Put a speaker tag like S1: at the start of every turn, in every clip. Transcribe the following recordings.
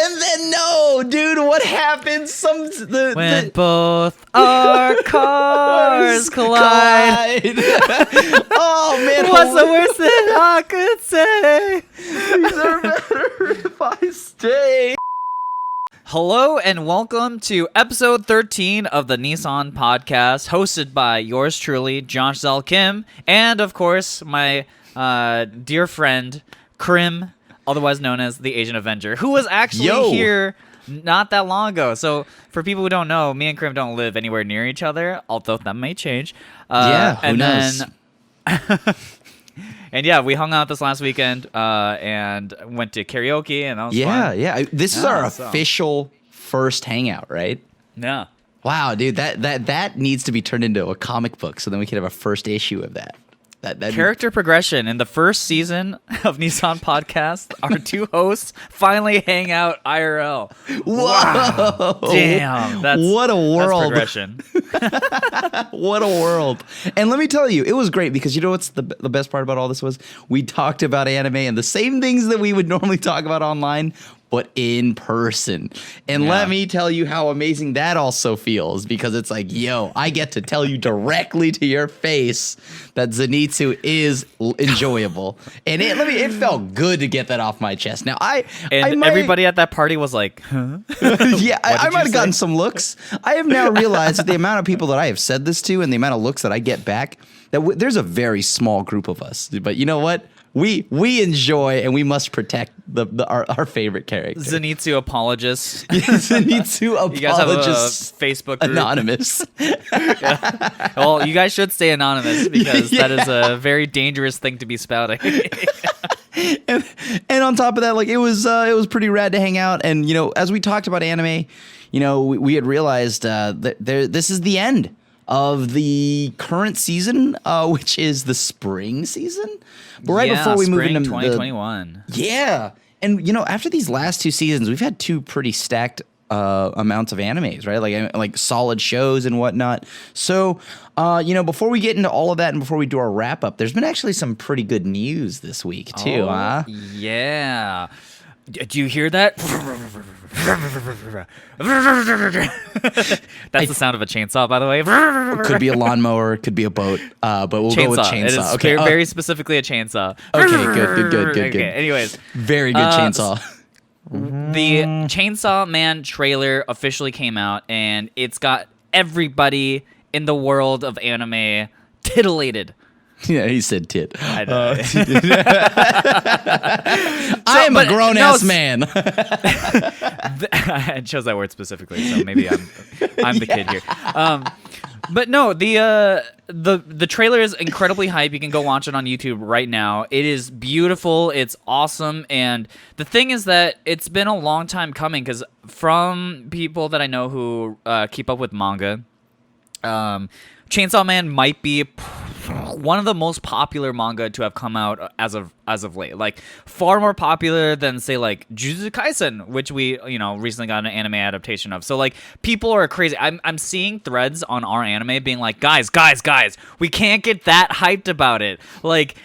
S1: And then no, dude, what happened?
S2: When both our cars collide.
S1: Oh man,
S2: What's the worst that I could say?
S1: These are better if I stay.
S2: Hello and welcome to episode 13 of the Niisan podcast, hosted by yours truly, Xell and Crim, and of course my dear friend Crim, otherwise known as the Asian Avenger, who was actually here not that long ago. So for people who don't know, me and Crim don't live anywhere near each other, although that may change.
S1: Who knows?
S2: And yeah, we hung out this last weekend and went to karaoke, and that was fun.
S1: Yeah. This is our official first hangout, right?
S2: Yeah.
S1: Wow, dude, that needs to be turned into a comic book, so then we could have a first issue of that.
S2: Character progression in the first season of Niisan podcast. Our two hosts finally hang out IRL.
S1: Wow.
S2: Damn.
S1: What a world.
S2: That's progression.
S1: What a world. And let me tell you, it was great because you know what's the best part about all this was? We talked about anime and the same things that we would normally talk about online, but in person. And let me tell you how amazing that also feels, because it's like, yo, I get to tell you directly to your face that Zenitsu is enjoyable. And it felt good to get that off my chest. Now,
S2: everybody at that party was like, huh?
S1: Yeah, I might have gotten some looks. I have now realized that the amount of people that I have said this to and the amount of looks that I get back, that there's a very small group of us. But you know what? We enjoy and we must protect our favorite character.
S2: Zenitsu apologists.
S1: Zenitsu apologists.
S2: You guys have a Facebook group.
S1: Anonymous.
S2: Yeah. Well, you guys should stay anonymous because that is a very dangerous thing to be spouting.
S1: and on top of that, like it was pretty rad to hang out. And you know, as we talked about anime, you know, we had realized that this is the end of the current season, which is the spring season. But right before we move into
S2: 2021.
S1: And you know, after these last two seasons, we've had two pretty stacked amounts of animes, right? Like solid shows and whatnot. So, you know, before we get into all of that and before we do our wrap up, there's been actually some pretty good news this week too, huh?
S2: Yeah. Do you hear that? That's the sound of a chainsaw, by the way.
S1: Could be a lawnmower, could be a boat, but we'll go with chainsaw.
S2: It is
S1: okay,
S2: very specifically a chainsaw.
S1: Okay, good.
S2: Okay, anyways.
S1: Very good chainsaw.
S2: The Chainsaw Man trailer officially came out, and it's got everybody in the world of anime titillated.
S1: Yeah, he said tit.
S2: I know.
S1: I am a grown-ass man.
S2: I chose that word specifically, so maybe I'm the kid here. But no, the trailer is incredibly hype. You can go watch it on YouTube right now. It is beautiful. It's awesome. And the thing is that it's been a long time coming, because from people that I know who keep up with manga, Chainsaw Man might be one of the most popular manga to have come out as of late. Like far more popular than say like Jujutsu Kaisen, which we recently got an anime adaptation of. So like people are crazy. I'm seeing threads on our anime being like, guys, we can't get that hyped about it. Like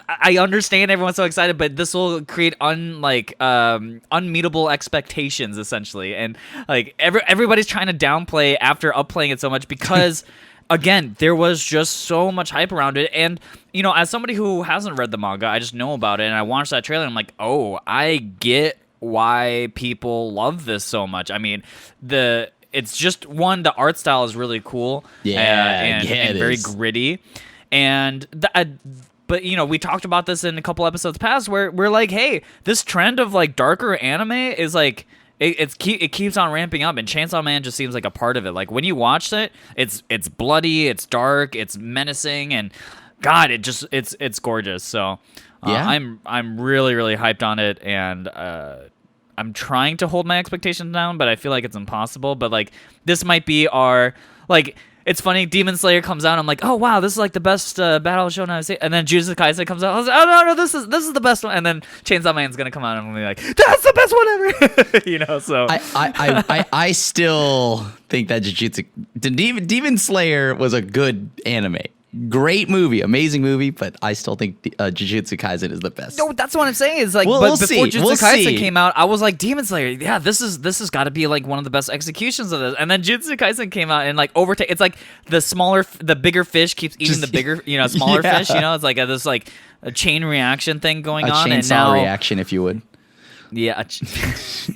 S2: I understand everyone's so excited, but this will create unmeetable expectations essentially, and like everybody's trying to downplay after upplaying it so much because. Again, there was just so much hype around it, and you know, as somebody who hasn't read the manga, I just know about it, and I watched that trailer, and I'm like, oh, I get why people love this so much. I mean, it's just the art style is really cool, and very gritty, and but you know, we talked about this in a couple episodes past, where we're like, hey, this trend of like darker anime is like. It keeps on ramping up, and Chainsaw Man just seems like a part of it. Like when you watch it, it's bloody, it's dark, it's menacing, and God, it's gorgeous. So I'm really really hyped on it, and I'm trying to hold my expectations down, but I feel like it's impossible. But like this might be our like. It's funny, Demon Slayer comes out, I'm like, oh wow, this is like the best battle show I've seen. And then Jujutsu Kaisen comes out, I was like, oh no, this is the best one. And then Chainsaw Man's gonna come out and I'm gonna be like, that's the best one ever. You know, so
S1: I still think that Demon Slayer was a good anime. Great movie, amazing movie, but I still think Jujutsu Kaisen is the best.
S2: No, that's what I'm saying. Is like,
S1: Well,
S2: but
S1: we'll
S2: before
S1: see.
S2: Jujutsu
S1: We'll
S2: Kaisen
S1: see.
S2: came out, I was like, Demon Slayer. Yeah, this has got to be like one of the best executions of this. And then Jujutsu Kaisen came out and like overtake. It's like the bigger fish keeps eating the bigger, smaller
S1: Yeah.
S2: fish. It's like this like a chain reaction thing going
S1: A
S2: on. And
S1: chainsaw
S2: now,
S1: reaction, if you would.
S2: yeah,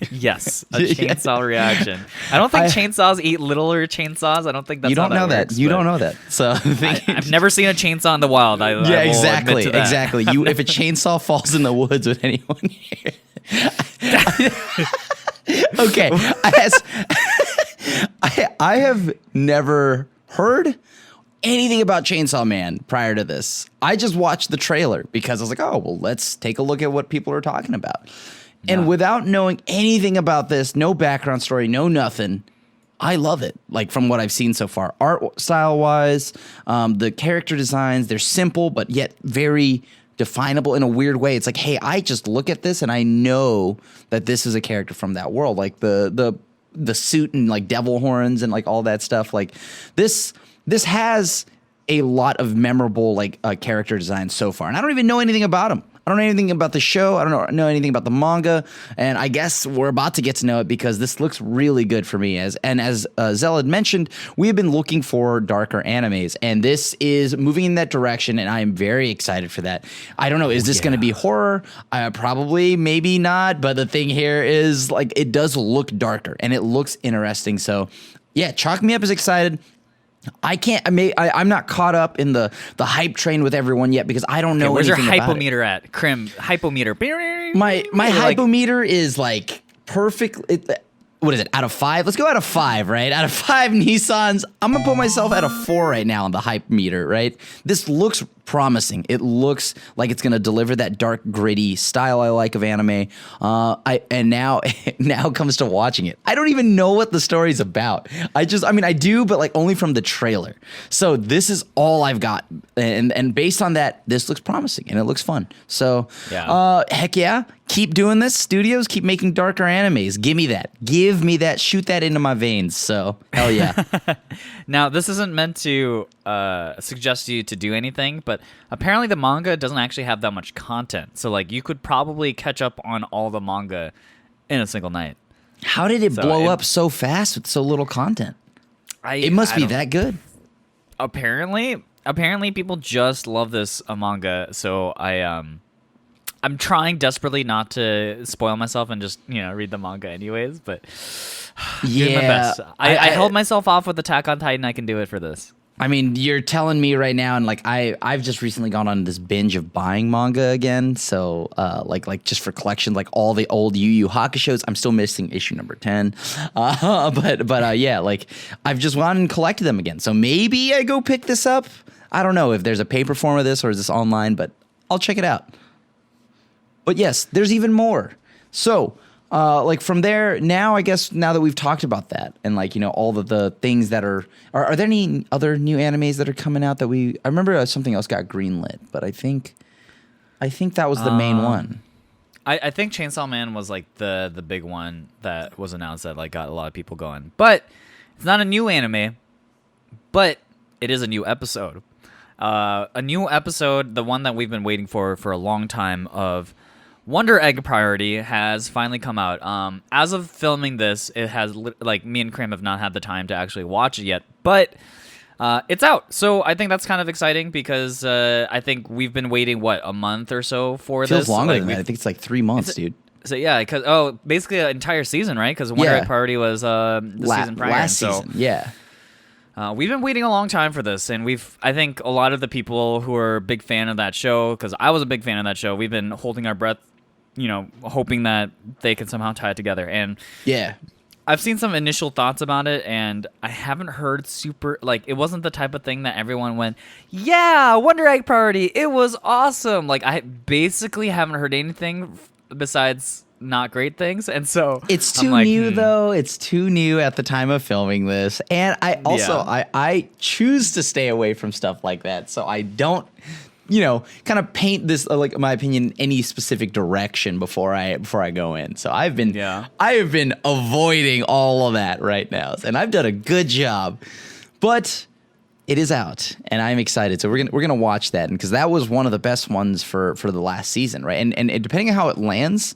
S2: yes, a
S1: Yeah.
S2: chainsaw reaction. I don't think chainsaws eat littler chainsaws. I don't think that's
S1: You don't
S2: how
S1: know that.
S2: works,
S1: You
S2: but
S1: don't know that. So
S2: I've never seen a chainsaw in the wild. I will
S1: exactly,
S2: admit to that.
S1: exactly. If a chainsaw falls in the woods with anyone here. Okay, I have never heard anything about Chainsaw Man prior to this. I just watched the trailer because I was like, oh, well, let's take a look at what people are talking about. And without knowing anything about this, no background story, no nothing, I love it. Like from what I've seen so far, art style wise, the character designs, they're simple, but yet very definable in a weird way. It's like, hey, I just look at this and I know that this is a character from that world. Like the suit and like devil horns and like all that stuff. Like this has a lot of memorable like character designs so far, and I don't even know anything about them. I don't know anything about the show. I don't know anything about the manga, and I guess we're about to get to know it because this looks really good for me. As Xell had mentioned, we have been looking for darker animes, and this is moving in that direction, and I am very excited for that. I don't know, is this going to be horror? Probably, maybe not, but the thing here is like it does look darker, and it looks interesting. So, yeah, chalk me up as excited. I'm not caught up in the hype train with everyone yet because I don't know
S2: Where's your
S1: anything about it.
S2: hypometer at? Crim, hypometer.
S1: My hypometer is like perfect. What is it? Out of 5? Let's go out of 5, right? Out of 5 Niisans, I'm gonna put myself at a 4 right now on the hype meter, right? This looks promising. It looks like it's gonna deliver that dark, gritty style I like of anime. Now comes to watching it. I don't even know what the story's about. I do, but like only from the trailer. So this is all I've got, and based on that, this looks promising and it looks fun. So heck yeah. Keep doing this, studios. Keep making darker animes. Give me that. Shoot that into my veins. So, hell yeah.
S2: Now, this isn't meant to suggest you to do anything, but apparently the manga doesn't actually have that much content. So, like, you could probably catch up on all the manga in a single night.
S1: How did it blow up so fast with so little content? It must be that good.
S2: Apparently, people just love this manga. So I'm trying desperately not to spoil myself and just, read the manga anyways, but doing my best. I held myself off with Attack on Titan. I can do it for this.
S1: I mean, you're telling me right now, and like I've just recently gone on this binge of buying manga again. So like just for collection, like all the old Yu Yu Hakusho's. I'm still missing issue number 10. But yeah, like I've just gone and collected them again. So maybe I go pick this up. I don't know if there's a paper form of this or is this online, but I'll check it out. But yes, there's even more. So, like from there, now I guess now that we've talked about that and like, all of the things that are there any other new animes that are coming out that I remember something else got greenlit, but I think that was the main one.
S2: I think Chainsaw Man was like the big one that was announced that like got a lot of people going. But it's not a new anime, but it is a new episode. A new episode, the one that we've been waiting for a long time of Wonder Egg Priority has finally come out. As of filming this, it has like me and Crim have not had the time to actually watch it yet, but it's out. So I think that's kind of exciting because I think we've been waiting a month or so for this.
S1: Feels longer than that. I think it's like 3 months, dude.
S2: So yeah, because basically an entire season, right? Because Wonder Egg Priority was the season prior.
S1: Last season, yeah.
S2: We've been waiting a long time for this, and I think a lot of the people who are a big fan of that show, because I was a big fan of that show, we've been holding our breath, hoping that they can somehow tie it together. And
S1: yeah,
S2: I've seen some initial thoughts about it, and I haven't heard it wasn't the type of thing that everyone went, yeah, Wonder Egg Priority, it was awesome. Like, I basically haven't heard anything besides not great things, and so
S1: it's too new though. It's too new at the time of filming this, and I also I choose to stay away from stuff like that, so I don't kind of paint this like my opinion any specific direction before I go in. So I have been avoiding all of that right now, and I've done a good job. But It is out, and I'm excited. So we're gonna watch that, because that was one of the best ones for the last season, right? And depending on how it lands,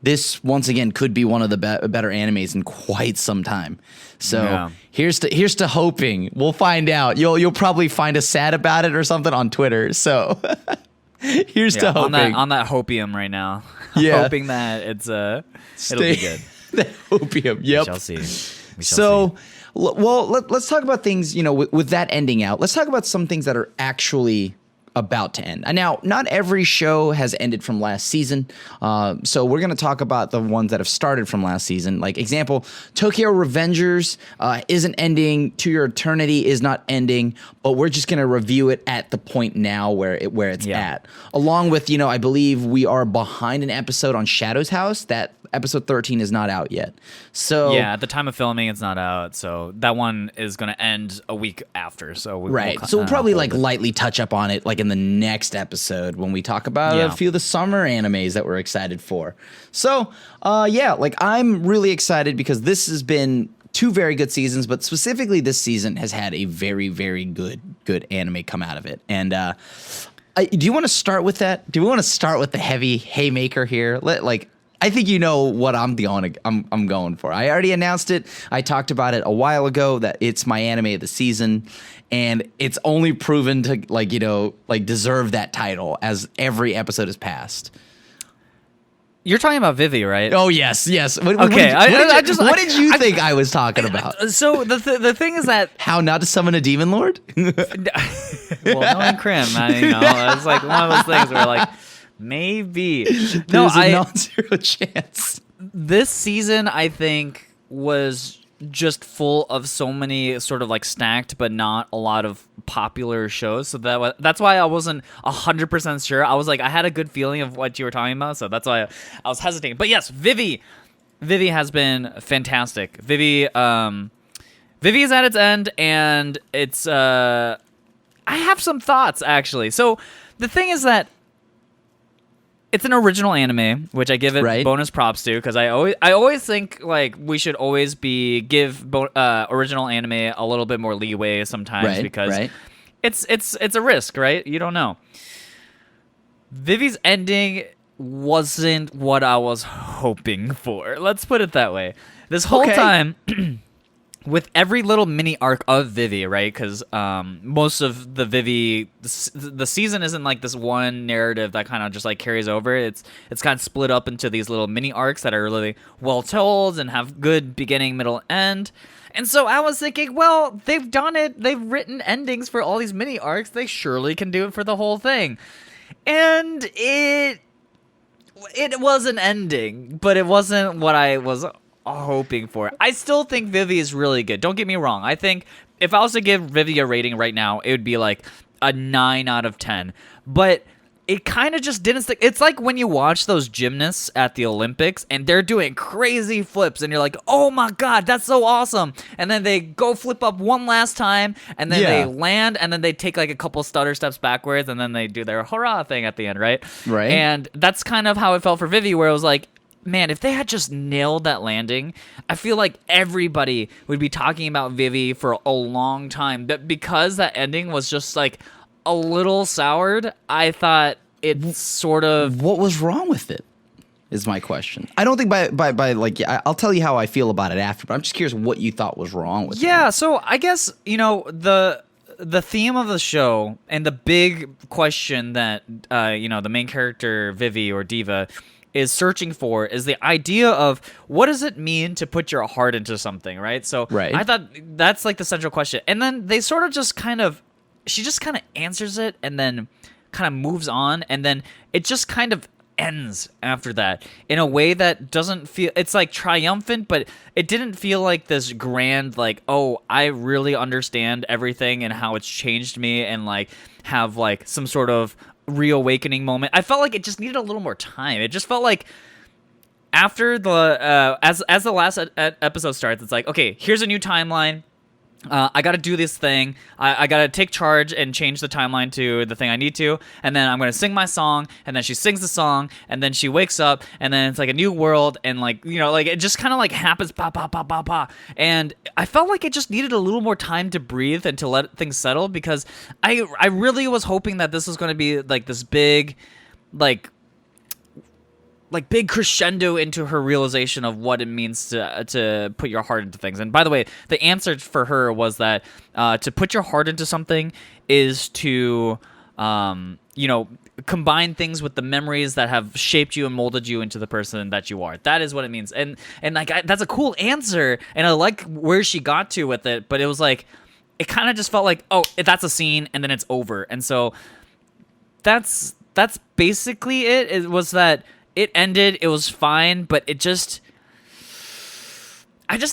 S1: this once again could be one of the better animes in quite some time. So here's to hoping. We'll find out. You'll probably find us sad about it or something on Twitter. So here's to hoping
S2: on that hopium right now.
S1: Yeah,
S2: hoping that it'll be good.
S1: That opium. Yep.
S2: We shall see.
S1: So. Well, let's talk about things, with that ending out. Let's talk about some things that are actually about to end. And now, not every show has ended from last season. So we're going to talk about the ones that have started from last season. Like, example, Tokyo Revengers isn't ending. To Your Eternity is not ending. But we're just going to review it at the point now where it's at. Along with, I believe we are behind an episode on Shadow's House. That episode 13 is not out yet. So
S2: yeah, at the time of filming, it's not out. So that one is going to end a week after. So
S1: we'll probably lightly touch up on it in the next episode when we talk about a few of the summer animes that we're excited for. So I'm really excited because this has been 2 very good seasons, but specifically this season has had a very, very good anime come out of it. And do you want to start with that? Do we want to start with the heavy haymaker here? I think you know what I'm going for. I already announced it. I talked about it a while ago that it's my anime of the season, and it's only proven to deserve that title as every episode has passed.
S2: You're talking about Vivy, right?
S1: Oh yes. What did you think I was talking about?
S2: So the thing is that
S1: how not to summon a demon lord?
S2: Well, knowing Crim, it's like one of those things where maybe.
S1: There's a non-zero chance.
S2: This season, I think, was just full of so many sort of stacked, but not a lot of popular shows. So that's why I wasn't 100% sure. I was I had a good feeling of what you were talking about. So that's why I was hesitating. But yes, Vivy has been fantastic. Vivy is at its end, and it's, I have some thoughts actually. So the thing is that it's an original anime, which I give it bonus props to, because I always think we should always give original anime a little bit more leeway sometimes, because it's a risk, right? You don't know. Vivy's ending wasn't what I was hoping for. Let's put it that way. This whole time, with every little mini arc of Vivy, right? Because most of the Vivy, the season isn't this one narrative that kind of just carries over. It's kind of split up into these little mini arcs that are really well told and have good beginning, middle, end. And so I was thinking, well, they've done it. They've written endings for all these mini arcs. They surely can do it for the whole thing. And it was an ending, but it wasn't what I was hoping for. I still think Vivy is really good. Don't get me wrong. I think if I was to give Vivy a rating right now, it would be a 9 out of 10. But it kind of just didn't stick. It's like when you watch those gymnasts at the Olympics and they're doing crazy flips and you're like, oh my God, that's so awesome. And then they go flip up one last time and then they land and then they take a couple stutter steps backwards and then they do their hurrah thing at the end, right?
S1: Right.
S2: And that's kind of how it felt for Vivy, where it was man, if they had just nailed that landing, I feel like everybody would be talking about Vivy for a long time. But because that ending was just a little soured, I thought it sort of...
S1: What was wrong with it, is my question. I don't think I'll tell you how I feel about it after, but I'm just curious what you thought was wrong with it.
S2: Yeah, so I guess, the theme of the show and the big question that, the main character, Vivy or Diva, is searching for is the idea of what does it mean to put your heart into something, right? So I thought that's the central question. And then they sort of just she just kind of answers it and then kind of moves on. And then it just kind of ends after that in a way that doesn't feel, it's triumphant, but it didn't feel like this grand, oh, I really understand everything and how it's changed me and have some sort of reawakening moment. I felt like it just needed a little more time. It just felt like after the as the last episode starts, it's okay, here's a new timeline. I got to do this thing. I got to take charge and change the timeline to the thing I need to. And then I'm going to sing my song. And then she sings the song. And then she wakes up. And then it's like a new world. And like, you know, like it just kind of like happens. Pa, pa, pa, pa, pa. And I felt like it just needed a little more time to breathe and to let things settle. Because I really was hoping that this was going to be like this big, like big crescendo into her realization of what it means to put your heart into things. And by the way, the answer for her was that to put your heart into something is to, you know, combine things with the memories that have shaped you and molded you into the person that you are. That is what it means. And like that's a cool answer, and I like where she got to with it. But it was like, it kind of just felt like, oh, that's a scene, and then it's over. And so that's basically it. It was that. It ended, it was fine, but I just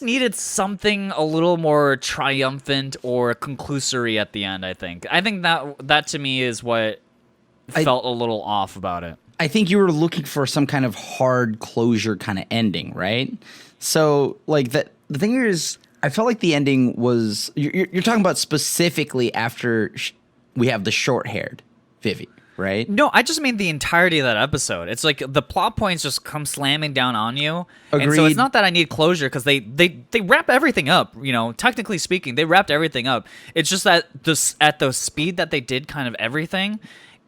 S2: needed something a little more triumphant or conclusory at the end, I think that to me is what felt a little off about it.
S1: I think you were looking for some kind of hard closure kind of ending, right? So, like, the thing here is, I felt like the ending was... You're talking about specifically after we have the short-haired Vivy, right?
S2: No, I just mean the entirety of that episode. It's like the plot points just come slamming down on you.
S1: Agreed.
S2: And so it's not that I need closure, because they wrap everything up, you know, technically speaking. They wrapped everything up. It's just that at the speed that they did kind of everything,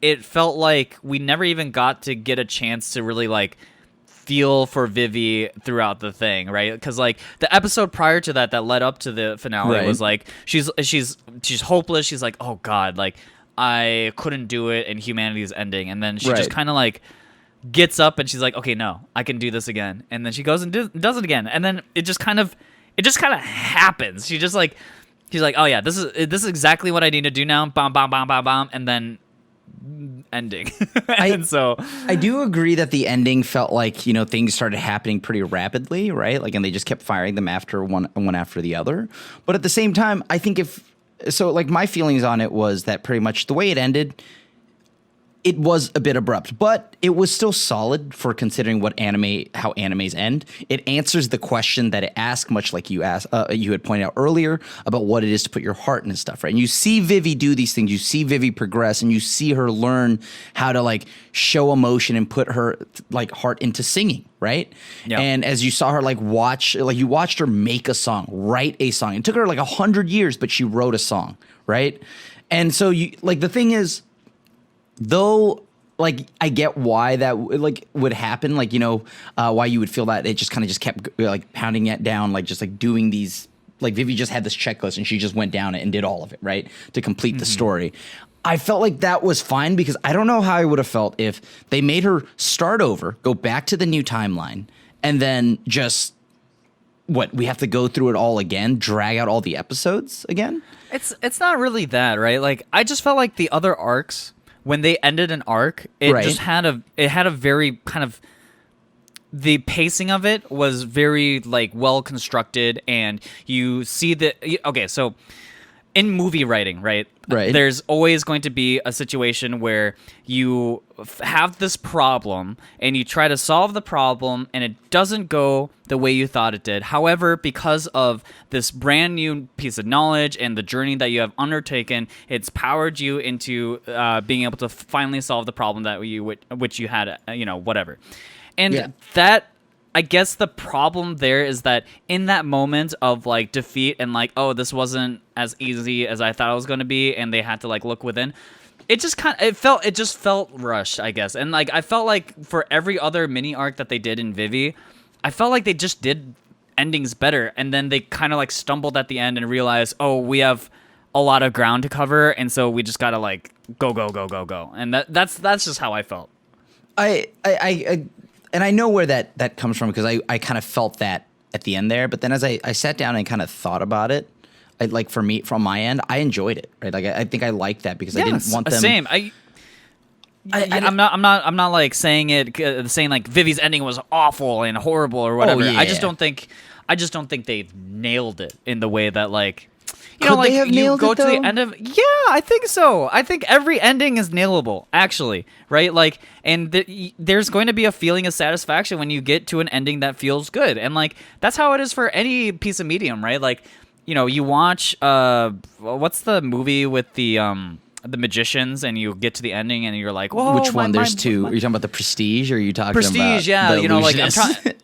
S2: it felt like we never even got to get a chance to really, like, feel for Vivy throughout the thing, right? Because, like, the episode prior to that led up to the finale was like, she's hopeless. She's like, oh God, like, I couldn't do it and humanity's ending. And then she just kind of like gets up and she's like, okay, no, I can do this again. And then she goes and does it again. And then it just kind of happens. She's like, oh yeah, this is exactly what I need to do now. Bam, bam, bam, bam, bam. And then ending. I do agree that the ending felt like, you know, things started happening pretty rapidly, right? Like, and they just kept firing them after one after the other. But at the same time, I think like, my feelings on it was that pretty much the way it ended, it was a bit abrupt, but it was still solid for considering how animes end. It answers the question that it asks, much like you had pointed out earlier about what it is to put your heart into stuff, right? And you see Vivy do these things, you see Vivy progress, and you see her learn how to, like, show emotion and put her, like, heart into singing, right? Yeah. And as you saw her, like, you watched her make a song, write a song. It took her like 100 years, but she wrote a song, right? And so the thing is, though, like, I get why that would happen, like, you know, why you would feel that it just kept like pounding it down, like, just like doing these, like, Vivy just had this checklist and she just went down it and did all of it, right, to complete the story. I felt like that was fine, because I don't know how I would have felt if they made her start over, go back to the new timeline, and then just we have to go through it all again, drag out all the episodes again. It's not really that, right? Like, I just felt like the other arcs, when they ended an arc, it just had a very kind of, the pacing of it was very, like, well constructed, and you see so in movie writing, right? There's always going to be a situation where you have this problem and you try to solve the problem and it doesn't go the way you thought it did. However, because of this brand new piece of knowledge and the journey that you have undertaken, it's powered you into being able to finally solve the problem that which you had, you know, whatever. And that, I guess the problem there is that in that moment of, like, defeat and, like, oh, this wasn't as easy as I thought it was going to be, and they had to, like, look within, it just felt rushed, I guess. And, like, I felt like for every other mini arc that they did in Vivy, I felt like they just did endings better, and then they kind of, like, stumbled at the end and realized, oh, we have a lot of ground to cover, and so we just got to, like, go. And that's just how I felt.
S1: And I know where that comes from, because I kind of felt that at the end there. But then as I sat down and kind of thought about it, like, for me, from my end, I enjoyed it, right? Like, I think I liked that, because I didn't want them.
S2: Same. I'm not like saying like Vivy's ending was awful and horrible or whatever.
S1: Oh, yeah.
S2: I just don't think they nailed it in the way that, like, you
S1: Could
S2: know, like,
S1: they have
S2: you
S1: nailed
S2: go
S1: it,
S2: to
S1: though?
S2: the end of... Yeah, I think so. I think every ending is nailable, actually, right? Like, and there's going to be a feeling of satisfaction when you get to an ending that feels good. And, like, that's how it is for any piece of medium, right? Like, you watch what's the movie with the magicians, and you get to the ending and you're like, whoa,
S1: Which one? There's two. Are you talking about the Prestige, or are you talking about
S2: Prestige? Yeah,
S1: the
S2: like I'm
S1: Illusionist?
S2: trying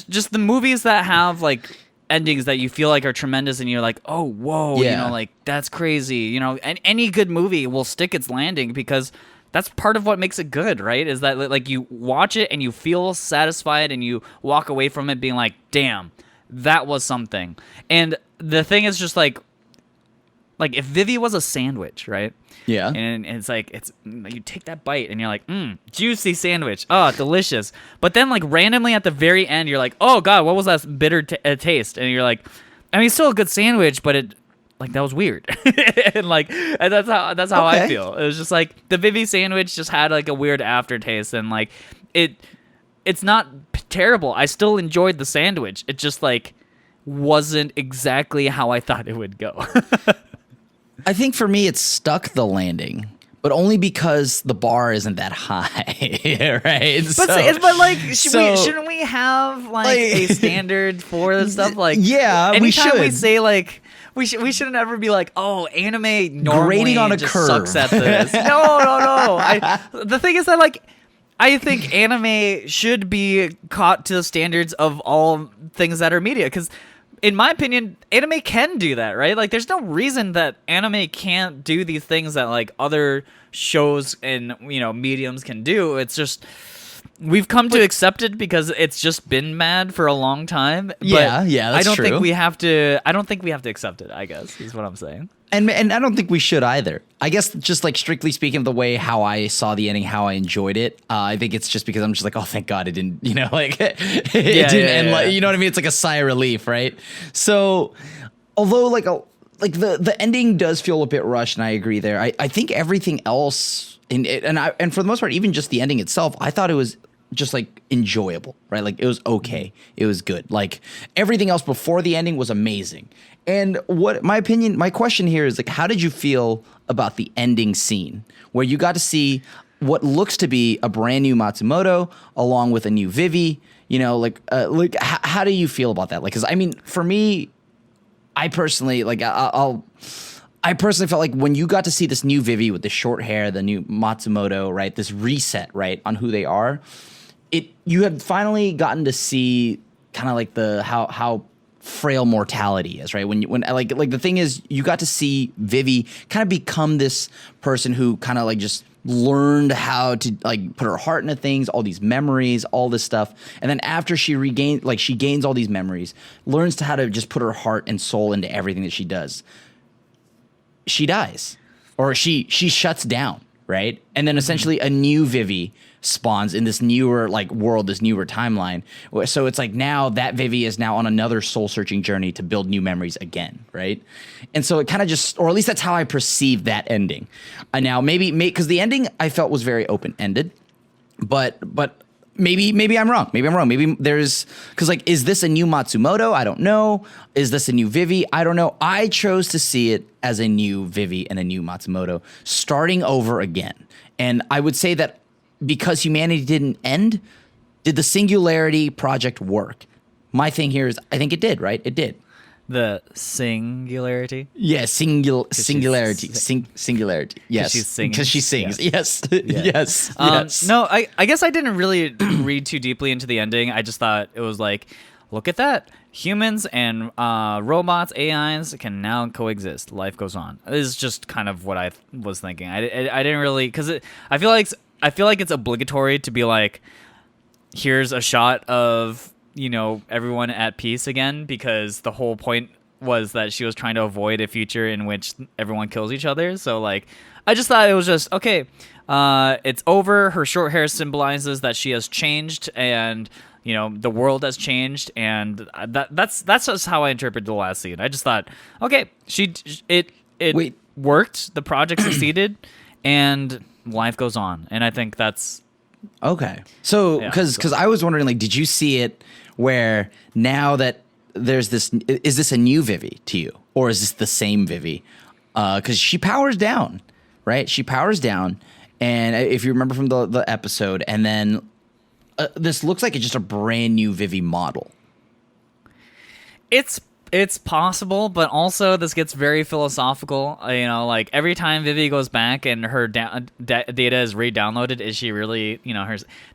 S2: just the movies that have like endings that you feel like are tremendous, and you're like, oh, whoa,
S1: Yeah.
S2: like that's crazy. And any good movie will stick its landing because that's part of what makes it good, right? Is that like you watch it and you feel satisfied and you walk away from it being like, damn, that was something. And the thing is just like if Vivy was a sandwich, right?
S1: Yeah.
S2: And it's like you take that bite and you're like, juicy sandwich, oh, delicious. But then like randomly at the very end, you're like, oh god, what was that bitter taste? And you're like, I mean, it's still a good sandwich, but it like that was weird. and that's how I
S1: Okay.
S2: feel. It was just like the Vivy sandwich just had like a weird aftertaste, and like it's not terrible. I still enjoyed the sandwich. It just like wasn't exactly how I thought it would go.
S1: I think for me, it stuck the landing, but only because the bar isn't that high, right?
S2: But like,
S1: so-
S2: shouldn't we have like a standard for this stuff? Like,
S1: Yeah, we
S2: anytime we
S1: should.
S2: say like. We shouldn't ever be like, oh, anime normally
S1: Grading on a
S2: just
S1: curve.
S2: sucks at this. No. The thing is that like, I think anime should be caught to the standards of all things that are media, because in my opinion, anime can do that, right? Like, there's no reason that anime can't do these things that like other shows and mediums can do. It's just we've come to accept it because it's just been mad for a long time. But
S1: Yeah, that's
S2: I don't
S1: true.
S2: think we have to. I don't think we have to accept it, I guess, is what I'm saying.
S1: And I don't think we should either. I guess just like strictly speaking of the way how I saw the ending, how I enjoyed it, I think it's just because I'm just like, oh, thank God it didn't, like it didn't end.
S2: yeah.
S1: Like, you know what I mean? It's like a sigh of relief, right? So, although like the ending does feel a bit rushed, and I agree there. I think everything else and for the most part, even just the ending itself, I thought it was just like enjoyable, right? Like it was okay. It was good. Like everything else before the ending was amazing. And my question here is like, how did you feel about the ending scene where you got to see what looks to be a brand new Matsumoto along with a new Vivy? How do you feel about that? Like, cause I mean, for me, I personally I personally felt like when you got to see this new Vivy with the short hair, the new Matsumoto, right? This reset, right, on who they are. You had finally gotten to see kind of like how frail mortality is, right? When like the thing is, you got to see Vivy kind of become this person who kind of like just learned how to like put her heart into things, all these memories, all this stuff. And then after she gains all these memories, learns how to just put her heart and soul into everything that she does. She dies, or she shuts down, right? And then essentially a new Vivy spawns in this newer like world, this newer timeline. So it's like now that Vivy is now on another soul searching journey to build new memories again, right? And so it kind of just, or at least that's how I perceived that ending. Now maybe because the ending I felt was very open ended, but maybe I'm wrong. Maybe there's, because like, is this a new Matsumoto? I don't know. Is this a new Vivy? I don't know. I chose to see it as a new Vivy and a new Matsumoto starting over again. And I would say that because humanity didn't end, did the Singularity project work? My thing here is, I think it did, right? It did.
S2: The singularity.
S1: Yeah, singularity. Singularity. Yes,
S2: she's singing.
S1: because she sings. Yes,
S2: Yeah.
S1: yes.
S2: No, I guess I didn't really read too deeply into the ending. I just thought it was like, look at that. Humans and robots, AIs can now coexist. Life goes on. This is just kind of what I was thinking. I didn't really, because I feel like it's obligatory to be like, here's a shot of everyone at peace again, because the whole point was that she was trying to avoid a future in which everyone kills each other. So like, I just thought it was just okay. It's over. Her short hair symbolizes that she has changed, and the world has changed, and that's just how I interpreted the last scene. I just thought, okay, it worked. The project succeeded, and life goes on. And I think that's
S1: okay. So because I was wondering, like, did you see it where now that there's this, is this a new Vivy to you, or is this the same Vivy? Because she powers down, right? She powers down, and if you remember from the episode, and then this looks like it's just a brand new Vivy model.
S2: it's It's possible, but also this gets very philosophical. Like every time Vivy goes back and her data is re-downloaded, is she really,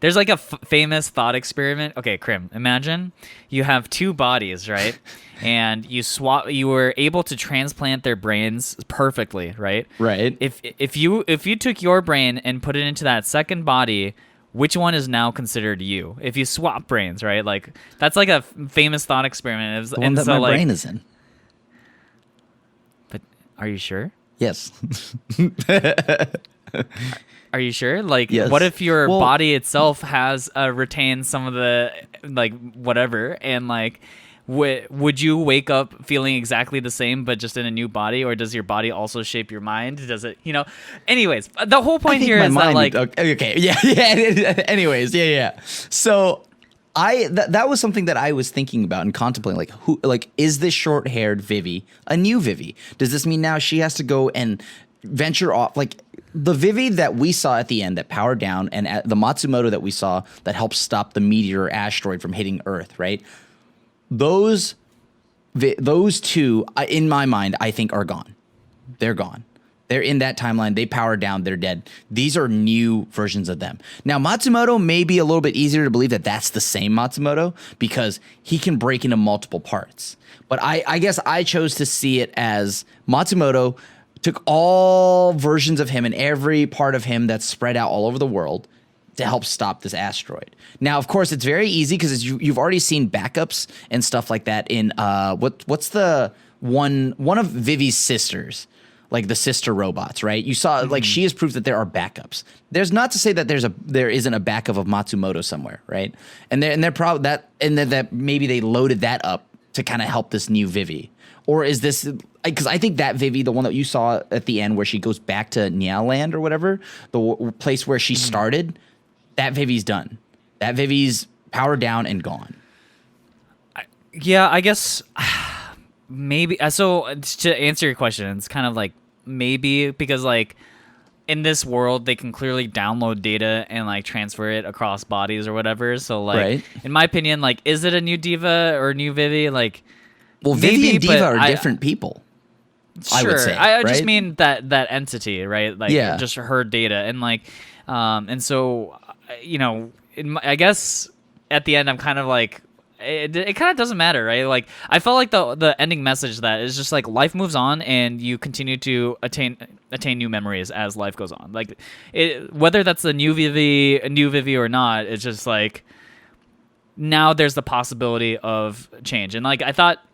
S2: there's like a famous thought experiment. Okay, Crim, imagine you have two bodies, right? And you were able to transplant their brains perfectly, right?
S1: Right.
S2: If you took your brain and put it into that second body, which one is now considered you? If you swap brains, right? Like that's like a famous thought experiment.
S1: The one that my brain is in.
S2: But are you sure?
S1: Yes.
S2: Are you sure? Like,
S1: yes.
S2: What if your body itself has retained some of the whatever, and would you wake up feeling exactly the same but just in a new body, or does your body also shape your mind? Does it, anyways, the whole point here is
S1: okay, yeah. Anyways, yeah. So that was something that I was thinking about and contemplating, is this short-haired Vivy a new Vivy? Does this mean now she has to go and venture off, like the Vivy that we saw at the end that powered down, and the Matsumoto that we saw that helped stop the meteor asteroid from hitting Earth, right? Those two, in my mind, I think are gone. They're gone. They're in that timeline. They powered down. They're dead. These are new versions of them. Now, Matsumoto may be a little bit easier to believe that that's the same Matsumoto because he can break into multiple parts. But I guess I chose to see it as Matsumoto took all versions of him and every part of him that's spread out all over the world to help stop this asteroid. Now, of course, it's very easy because you've already seen backups and stuff like that in what's the one of Vivy's sisters, like the sister robots, right? You saw like she has proof that there are backups. There's not to say that there isn't a backup of Matsumoto somewhere, right? And they're probably that maybe they loaded that up to kind of help this new Vivy. Or is this, because I think that Vivy, the one that you saw at the end where she goes back to Nii-Land or whatever, the place where she started, that Vivy's done. That Vivy's powered down and gone.
S2: I guess maybe. So to answer your question, it's kind of like maybe because in this world they can clearly download data and transfer it across bodies or whatever. So
S1: right.
S2: In my opinion, is it a new Diva or new Vivy?
S1: Well, Vivy and Diva are different people.
S2: Sure,
S1: I would say.
S2: I
S1: right?
S2: just mean that entity, right? Just her data and and so. I guess at the end I'm kind of it kind of doesn't matter, right? I felt like the ending message that is just life moves on and you continue to attain new memories as life goes on. Whether that's a new Vivy or not, it's just now there's the possibility of change. And I thought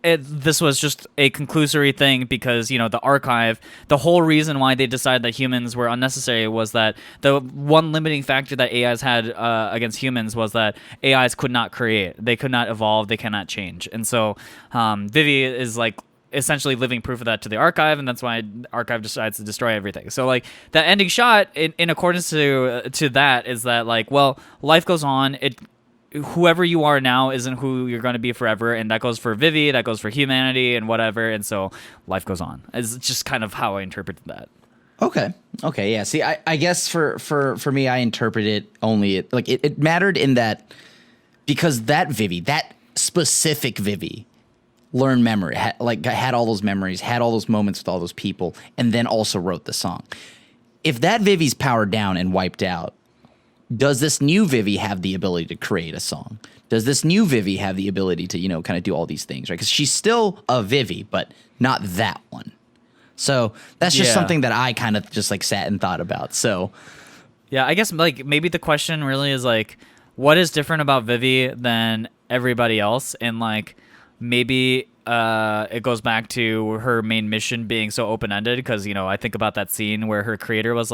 S2: this was just a conclusory thing because, the archive, the whole reason why they decided that humans were unnecessary was that the one limiting factor that AIs had against humans was that AIs could not create. They could not evolve. They cannot change. And so Vivy is essentially living proof of that to the archive, and that's why archive decides to destroy everything. So that ending shot in accordance to that is that life goes on. Whoever you are now isn't who you're going to be forever, and that goes for Vivy, that goes for humanity, and whatever, and so life goes on. It's just kind of how I interpreted that.
S1: Okay, yeah. See, I guess for me, I interpret it only it mattered in that because that Vivy, that specific Vivy, learned memory, had all those memories, had all those moments with all those people, and then also wrote the song. If that Vivy's powered down and wiped out, does this new Vivy have the ability to create a song? Does this new Vivy have the ability to, kind of do all these things, right? Because she's still a Vivy, but not that one. So that's just something that I kind of just sat and thought about. So
S2: yeah, I guess maybe the question really is what is different about Vivy than everybody else? And maybe it goes back to her main mission being so open-ended because, I think about that scene where her creator was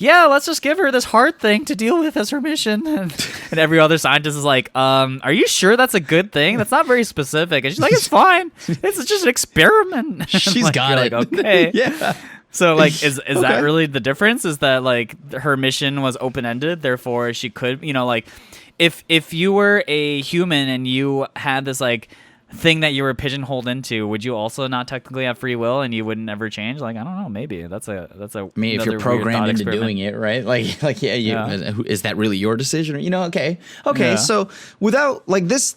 S2: yeah, let's just give her this hard thing to deal with as her mission. And every other scientist is are you sure that's a good thing? That's not very specific. And she's it's fine. It's just an experiment.
S1: She's got it.
S2: Okay.
S1: Yeah.
S2: So is that really the difference? Is that her mission was open-ended, therefore she could, if you were a human and you had this thing that you were pigeonholed into, would you also not technically have free will and you wouldn't ever change? I don't know, maybe that's a
S1: I mean, if you're programmed into doing it, right? Is that really your decision? Okay.
S2: Yeah.
S1: So without this,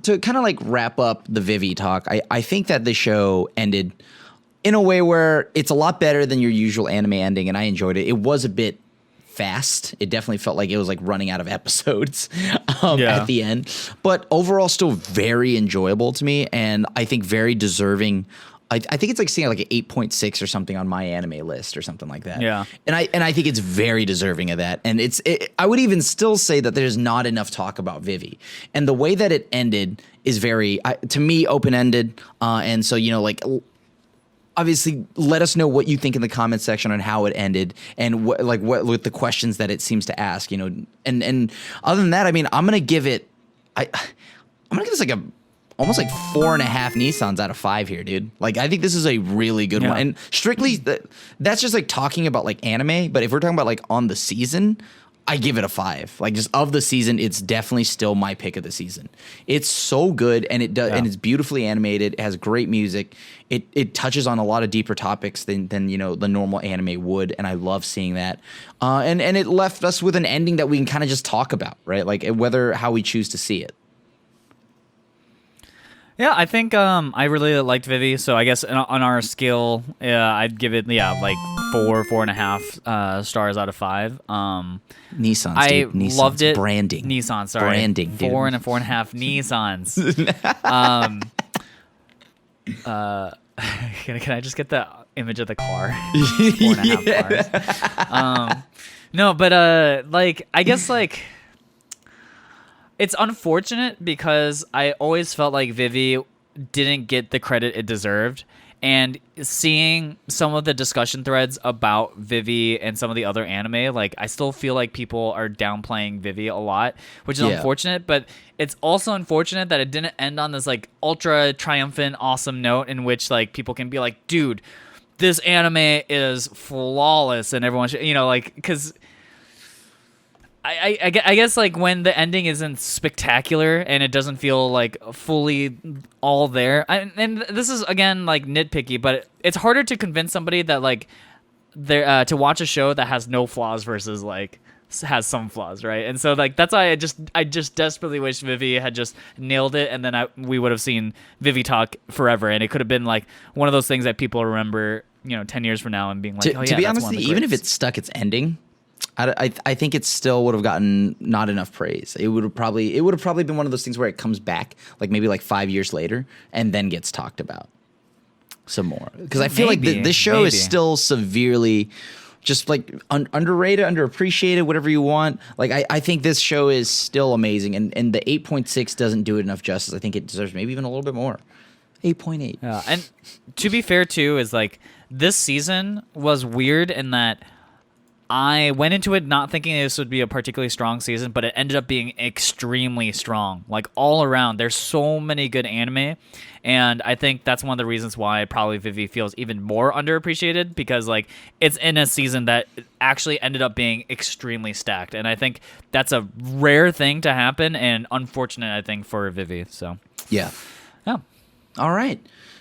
S1: to kind of like wrap up the Vivy talk, I think that the show ended in a way where it's a lot better than your usual anime ending, and I enjoyed it. It was a bit fast. It definitely felt like it was like running out of episodes at the end, but overall still very enjoyable to me, and I think very deserving. I think it's like seeing like an 8.6 or something on my anime list or something like that.
S2: Yeah.
S1: And I think it's very deserving of that. And I would even still say that there's not enough talk about Vivy. And the way that it ended is very, to me, open-ended. And so, like, obviously let us know what you think in the comment section on how it ended and what with the questions that it seems to ask, and other than that, I mean, I'm going to give it, I'm going to give this like almost like 4.5 Nii-Sans out of 5 here, dude. Like, I think this is a really good one. And strictly, that's just like talking about like anime. But if we're talking about like on the season, I give it a 5. Like, just of the season, it's definitely still my pick of the season. It's so good, and and it's beautifully animated. It has great music. It touches on a lot of deeper topics than the normal anime would, and I love seeing that. And it left us with an ending that we can kind of just talk about, right? Like, how we choose to see it.
S2: Yeah, I think I really liked Vivy, so I guess on our scale, I'd give it like 4.5 stars out of 5.
S1: Niisan's,
S2: I
S1: dude. Niisan's.
S2: loved it.
S1: Branding.
S2: Niisan, sorry.
S1: Branding, dude.
S2: 4.5 Niisans. Can I just get the image of the car? 4.5 cars. No, but like, I guess like, it's unfortunate because I always felt like Vivy didn't get the credit it deserved. And seeing some of the discussion threads about Vivy and some of the other anime, like, I still feel like people are downplaying Vivy a lot, which is unfortunate. But it's also unfortunate that it didn't end on this like ultra triumphant, awesome note in which like people can be like, dude, this anime is flawless, and everyone should, like, because I guess like when the ending isn't spectacular and it doesn't feel like fully all there, and this is again like nitpicky, but it's harder to convince somebody that like they're to watch a show that has no flaws versus like has some flaws, right? And so like that's why I just desperately wish Vivy had just nailed it, and then we would have seen Vivy talk forever, and it could have been like one of those things that people remember 10 years from now and being like,
S1: to be honest, even if it stuck its ending, I think it still would have gotten not enough praise. It would have probably been one of those things where it comes back like maybe like 5 years later and then gets talked about some more. Because I feel like this show is still severely just like underrated, underappreciated, whatever you want. Like I think this show is still amazing, and the 8.6 doesn't do it enough justice. I think it deserves maybe even a little bit more. 8.8.
S2: Yeah, and to be fair too, is like this season was weird in that I went into it not thinking this would be a particularly strong season, but it ended up being extremely strong. Like all around, there's so many good anime, and I think that's one of the reasons why probably Vivy feels even more underappreciated, because like it's in a season that actually ended up being extremely stacked, and I think that's a rare thing to happen and unfortunate, I think, for Vivy. So
S1: yeah.
S2: All
S1: right.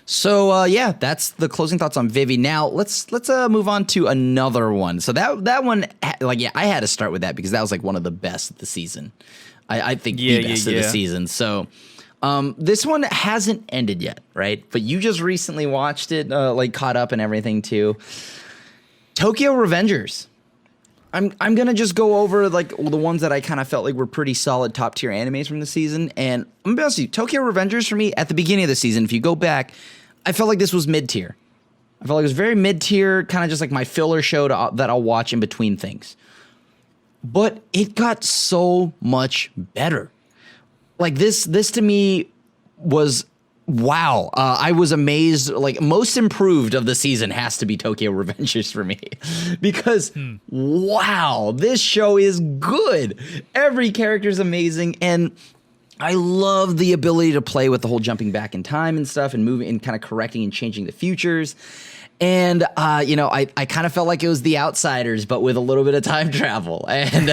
S1: So that's the closing thoughts on Vivy. Now let's move on to another one. So that one, I had to start with that because that was like one of the best of the season. I think the best of the season. So this one hasn't ended yet, right? But you just recently watched it, caught up and everything too. Tokyo Revengers. I'm gonna just go over like the ones that I kind of felt like were pretty solid top tier animes from the season, and I'm gonna be honest with you, Tokyo Revengers for me at the beginning of the season, if you go back, I felt like this was mid tier. I felt like it was very mid tier, kind of just like my filler show that I'll watch in between things. But it got so much better. Like this to me was wow. I was amazed. Like, most improved of the season has to be Tokyo Revengers for me, because wow, this show is good. Every character is amazing, and I love the ability to play with the whole jumping back in time and stuff and moving and kind of correcting and changing the futures. And, I kind of felt like it was The Outsiders, but with a little bit of time travel. And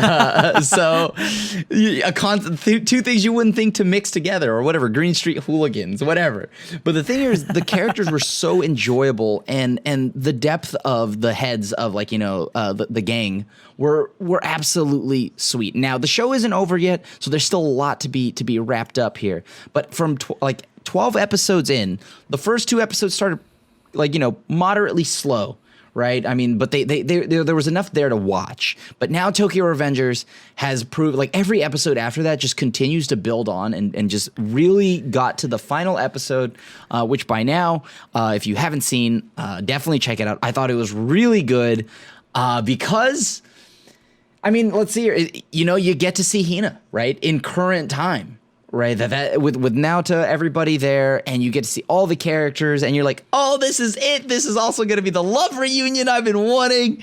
S1: two things you wouldn't think to mix together or whatever, Green Street Hooligans, whatever. But the thing is, the characters were so enjoyable and the depth of the heads of the gang were absolutely sweet. Now, the show isn't over yet, so there's still a lot to be wrapped up here. But from 12 episodes in, the first 2 episodes started moderately slow, right? I mean, but there was enough there to watch. But now Tokyo Revengers has proved, every episode after that just continues to build on and just really got to the final episode, which by now, if you haven't seen, definitely check it out. I thought it was really good because, let's see here. You get to see Hina, right, in current time. Right, that with Naota, everybody there, and you get to see all the characters, and you're like, oh, this is it. This is also going to be the love reunion I've been wanting.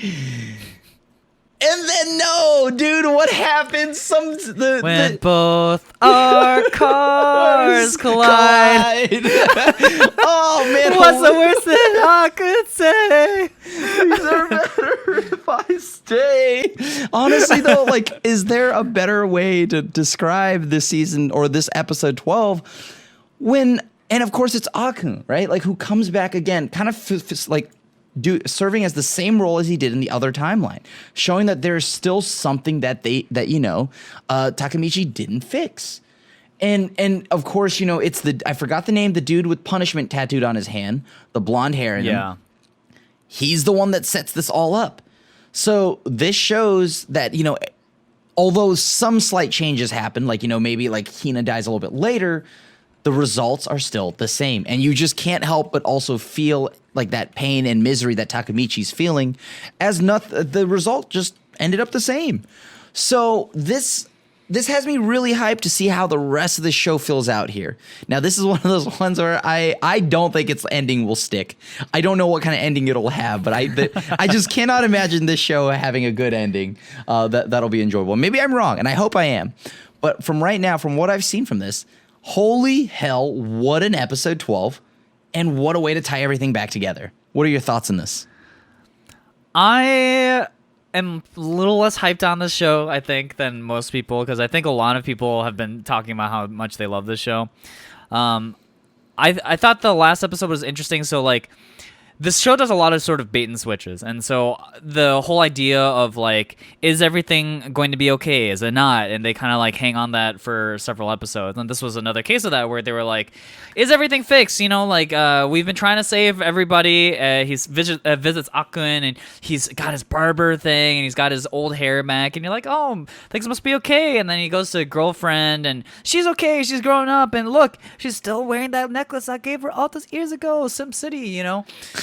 S1: And then no, dude, what happens?
S2: When both our cars collide.
S1: Oh man,
S2: what's the worst that I could say?
S1: These are better if I stay. Honestly, though, is there a better way to describe this season or this episode 12 and of course it's Akun, right? Who comes back again, kind of serving as the same role as he did in the other timeline, showing that there's still something that Takemichi didn't fix. And of course, it's I forgot the name, the dude with punishment tattooed on his hand, the blonde hair in him. He's the one that sets this all up. So this shows that, although some slight changes happen, maybe Hina dies a little bit later, the results are still the same. And you just can't help but also feel that pain and misery that Takemichi's feeling, as the result just ended up the same. So this has me really hyped to see how the rest of the show fills out here. Now, this is one of those ones where I don't think its ending will stick. I don't know what kind of ending it'll have, but I just cannot imagine this show having a good ending that'll be enjoyable. Maybe I'm wrong, and I hope I am. But from right now, from what I've seen from this, holy hell, what an episode 12, and what a way to tie everything back together. What are your thoughts on this?
S2: I am a little less hyped on this show, I think, than most people, because I think a lot of people have been talking about how much they love this show. I thought the last episode was interesting, so this show does a lot of sort of bait and switches, and so the whole idea of is everything going to be okay, is it not, and they kind of hang on that for several episodes, and this was another case of that where they were is everything fixed, we've been trying to save everybody. He visits Akun, and he's got his barber thing, and he's got his old hair back, and you're oh, things must be okay, and then he goes to a girlfriend, and she's okay, she's grown up, and look, she's still wearing that necklace I gave her all those years ago, Sim City,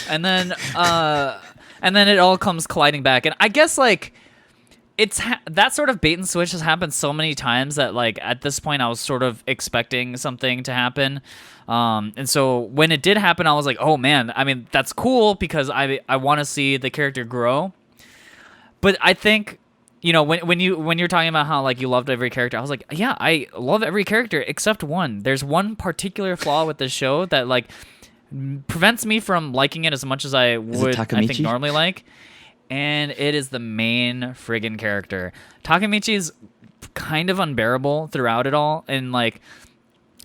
S2: And then it all comes colliding back, and I guess it's that sort of bait and switch has happened so many times that at this point I was sort of expecting something to happen, and so when it did happen, I was like, oh man, that's cool because I want to see the character grow. But I think when you're talking about how you loved every character, I was like, yeah, I love every character except one. There's one particular flaw with this show that prevents me from liking it as much as I would, I think, normally like, and it is the main friggin' character. Takemichi's kind of unbearable throughout it all, and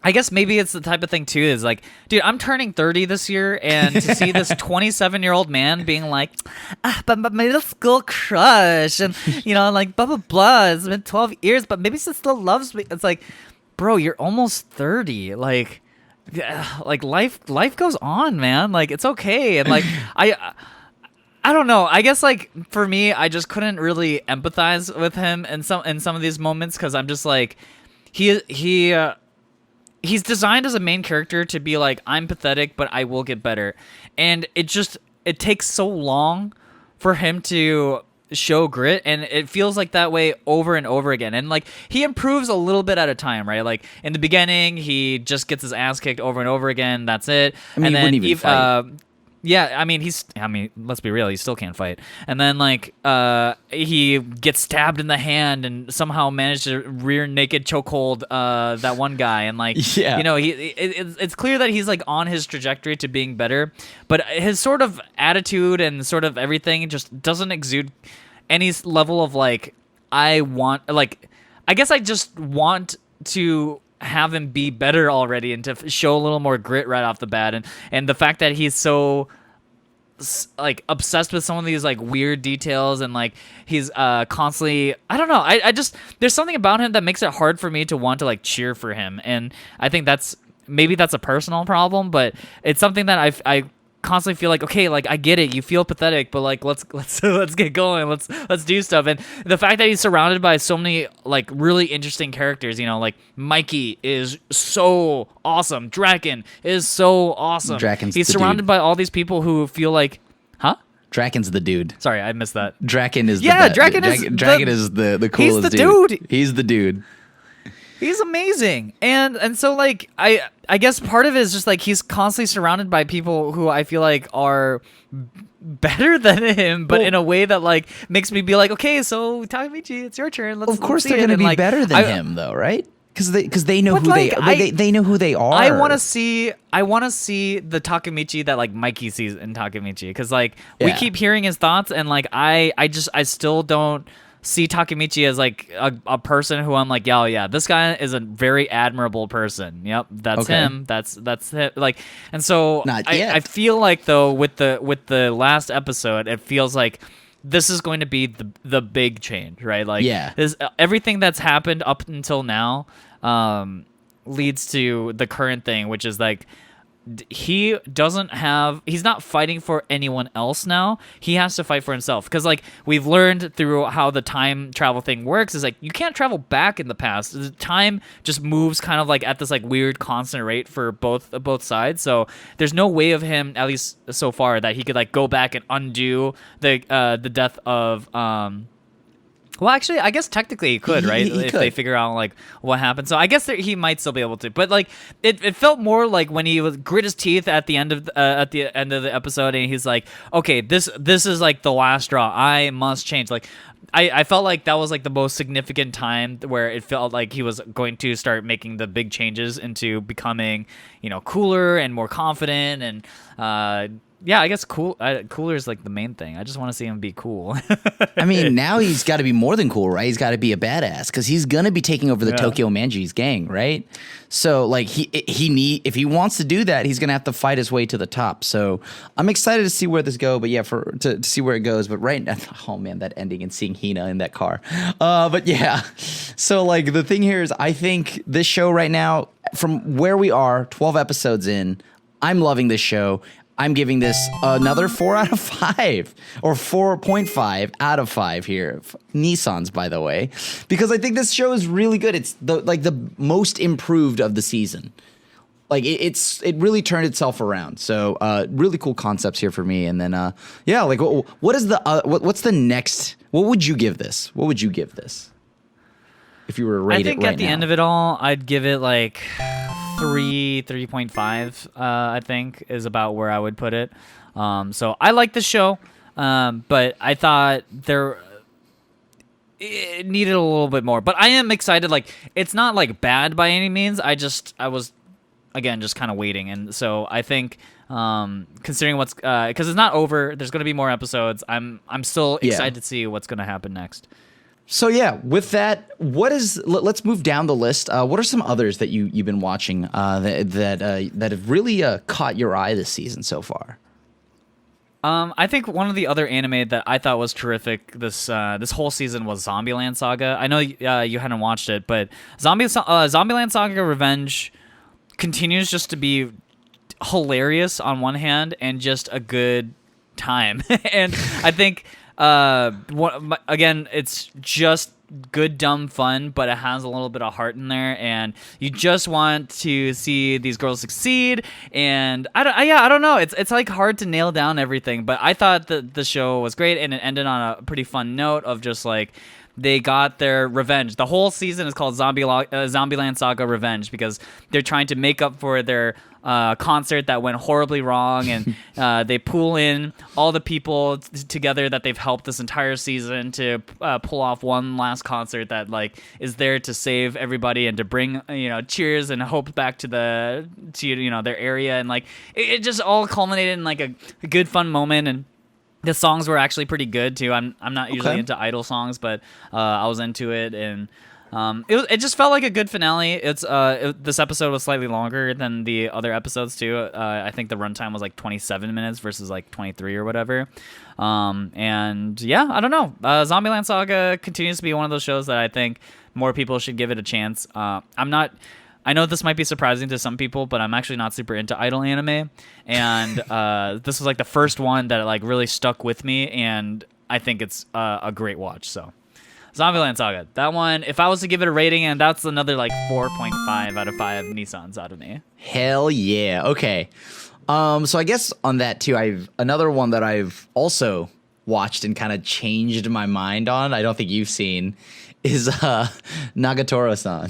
S2: I guess maybe it's the type of thing too, is dude, I'm turning 30 this year, and to see this 27-year-old man being but my middle school crush, and blah blah blah, it's been 12 years, but maybe she still loves me. It's bro, you're almost 30, life goes on, man. It's okay, and I don't know. I guess for me, I just couldn't really empathize with him in some of these moments, because I'm just he's designed as a main character to be I'm pathetic, but I will get better, and it takes so long for him to show grit, and it feels that way over and over again, and he improves a little bit at a time, right? In the beginning he just gets his ass kicked over and over again, that's it.
S1: And then
S2: wouldn't even fight. Yeah, I mean, let's be real, he still can't fight. And then, like, he gets stabbed in the hand and somehow managed to rear naked chokehold that one guy. And, like,
S1: Yeah.
S2: you know, it's clear that he's, like, on his trajectory to being better. But his sort of attitude and sort of everything just doesn't exude any level of, like, I guess I just want to have him be better already and to show a little more grit right off the bat, and the fact that he's so like obsessed with some of these like weird details, and like he's constantly, I don't know, I just, there's something about him that makes it hard for me to want to like cheer for him. And I think maybe that's a personal problem, but it's something that I constantly feel like, okay, like I get it, you feel pathetic, but like let's get going, let's do stuff. And the fact that he's surrounded by so many like really interesting characters, you know, like Mikey is so awesome, Draken is so awesome, he's surrounded by all these people who feel like, huh?
S1: Draken's the dude.
S2: Sorry, I missed that.
S1: Draken is
S2: Draken is
S1: the coolest
S2: dude.
S1: He's the dude.
S2: He's amazing. And so like I guess part of it is just like he's constantly surrounded by people who I feel like are better than him, but in a way that like makes me be like, okay, so Takemichi, it's your turn.
S1: Of course they're going to be
S2: like,
S1: better than him though, right? Because they know who they know who they are.
S2: I want to see the Takemichi that like Mikey sees in Takemichi, because like we keep hearing his thoughts, and like I still don't see Takemichi as like a person who I'm like, yeah, this guy is a very admirable person. Yep, that's him. That's him. Like, and so I feel like though with the last episode, it feels like this is going to be the big change, right? Like, everything that's happened up until now leads to the current thing, which is like, he's not fighting for anyone else now. He has to fight for himself, because like we've learned through how the time travel thing works is like you can't travel back in the past. The time just moves kind of like at this like weird constant rate for both sides. So there's no way of him, at least so far, that he could like go back and undo the death of well, actually, I guess technically he could, right? If they figure out like what happened. So I guess he might still be able to. But like it felt more like when he would grit his teeth at the end of the episode, and he's like, okay, this is like the last straw. I must change. Like I felt like that was like the most significant time where it felt like he was going to start making the big changes into becoming, you know, cooler and more confident, and yeah, I guess cooler is like the main thing. I just want to see him be cool.
S1: I mean, now he's got to be more than cool, right? He's got to be a badass, because he's gonna be taking over the Tokyo Manji's gang, right? So like if he wants to do that, he's gonna have to fight his way to the top. So I'm excited to see where this goes. But yeah, to see where it goes. But right now, oh man, that ending and seeing Hina in that car. But yeah, so like the thing here is, I think this show right now, from where we are, 12 episodes in, I'm loving this show. I'm giving this another 4 out of 5, or 4.5 out of 5 here. Nii-San's, by the way, because I think this show is really good. It's the most improved of the season. Like it really turned itself around. So really cool concepts here for me. And then like what's the next? What would you give this? What would you give this if you were to rate it right now?
S2: I think at the end of it all, I'd give it like 3.5, I think is about where I would put it. So I like the show, but I thought it needed a little bit more. But I am excited. Like, it's not like bad by any means. I was again just kind of waiting, and so I think considering what's because it's not over. There's going to be more episodes. I'm still excited to see what's going to happen next.
S1: So yeah, with that, let's move down the list. What are some others that you've been watching that have really caught your eye this season so far?
S2: I think one of the other anime that I thought was terrific this whole season was Zombieland Saga. I know you hadn't watched it, but Zombieland Saga Revenge continues just to be hilarious on one hand and just a good time. And I think again, it's just good dumb fun, but it has a little bit of heart in there, and you just want to see these girls succeed. And I don't know, it's like hard to nail down everything, but I thought that the show was great, and it ended on a pretty fun note of just like they got their revenge. The whole season is called Zombieland Saga Revenge because they're trying to make up for their concert that went horribly wrong, and they pool in all the people together that they've helped this entire season to pull off one last concert that like is there to save everybody and to bring cheers and hope back to their area, and like it just all culminated in like a good fun moment. And the songs were actually pretty good too. I'm not usually into idol songs, but I was into it, and it just felt like a good finale. This episode was slightly longer than the other episodes too. I think the runtime was like 27 minutes versus like 23 or whatever. And yeah, I don't know. Zombieland Saga continues to be one of those shows that I think more people should give it a chance. I know this might be surprising to some people, but I'm actually not super into idol anime, and this was like the first one that like really stuck with me, and I think it's a great watch. So. Zombieland Saga. That one, if I was to give it a rating, and that's another like 4.5 out of 5 Niisans out of me.
S1: Hell yeah. Okay. So I guess on that too, another one that I've also watched and kind of changed my mind on, I don't think you've seen, is Nagatoro-San.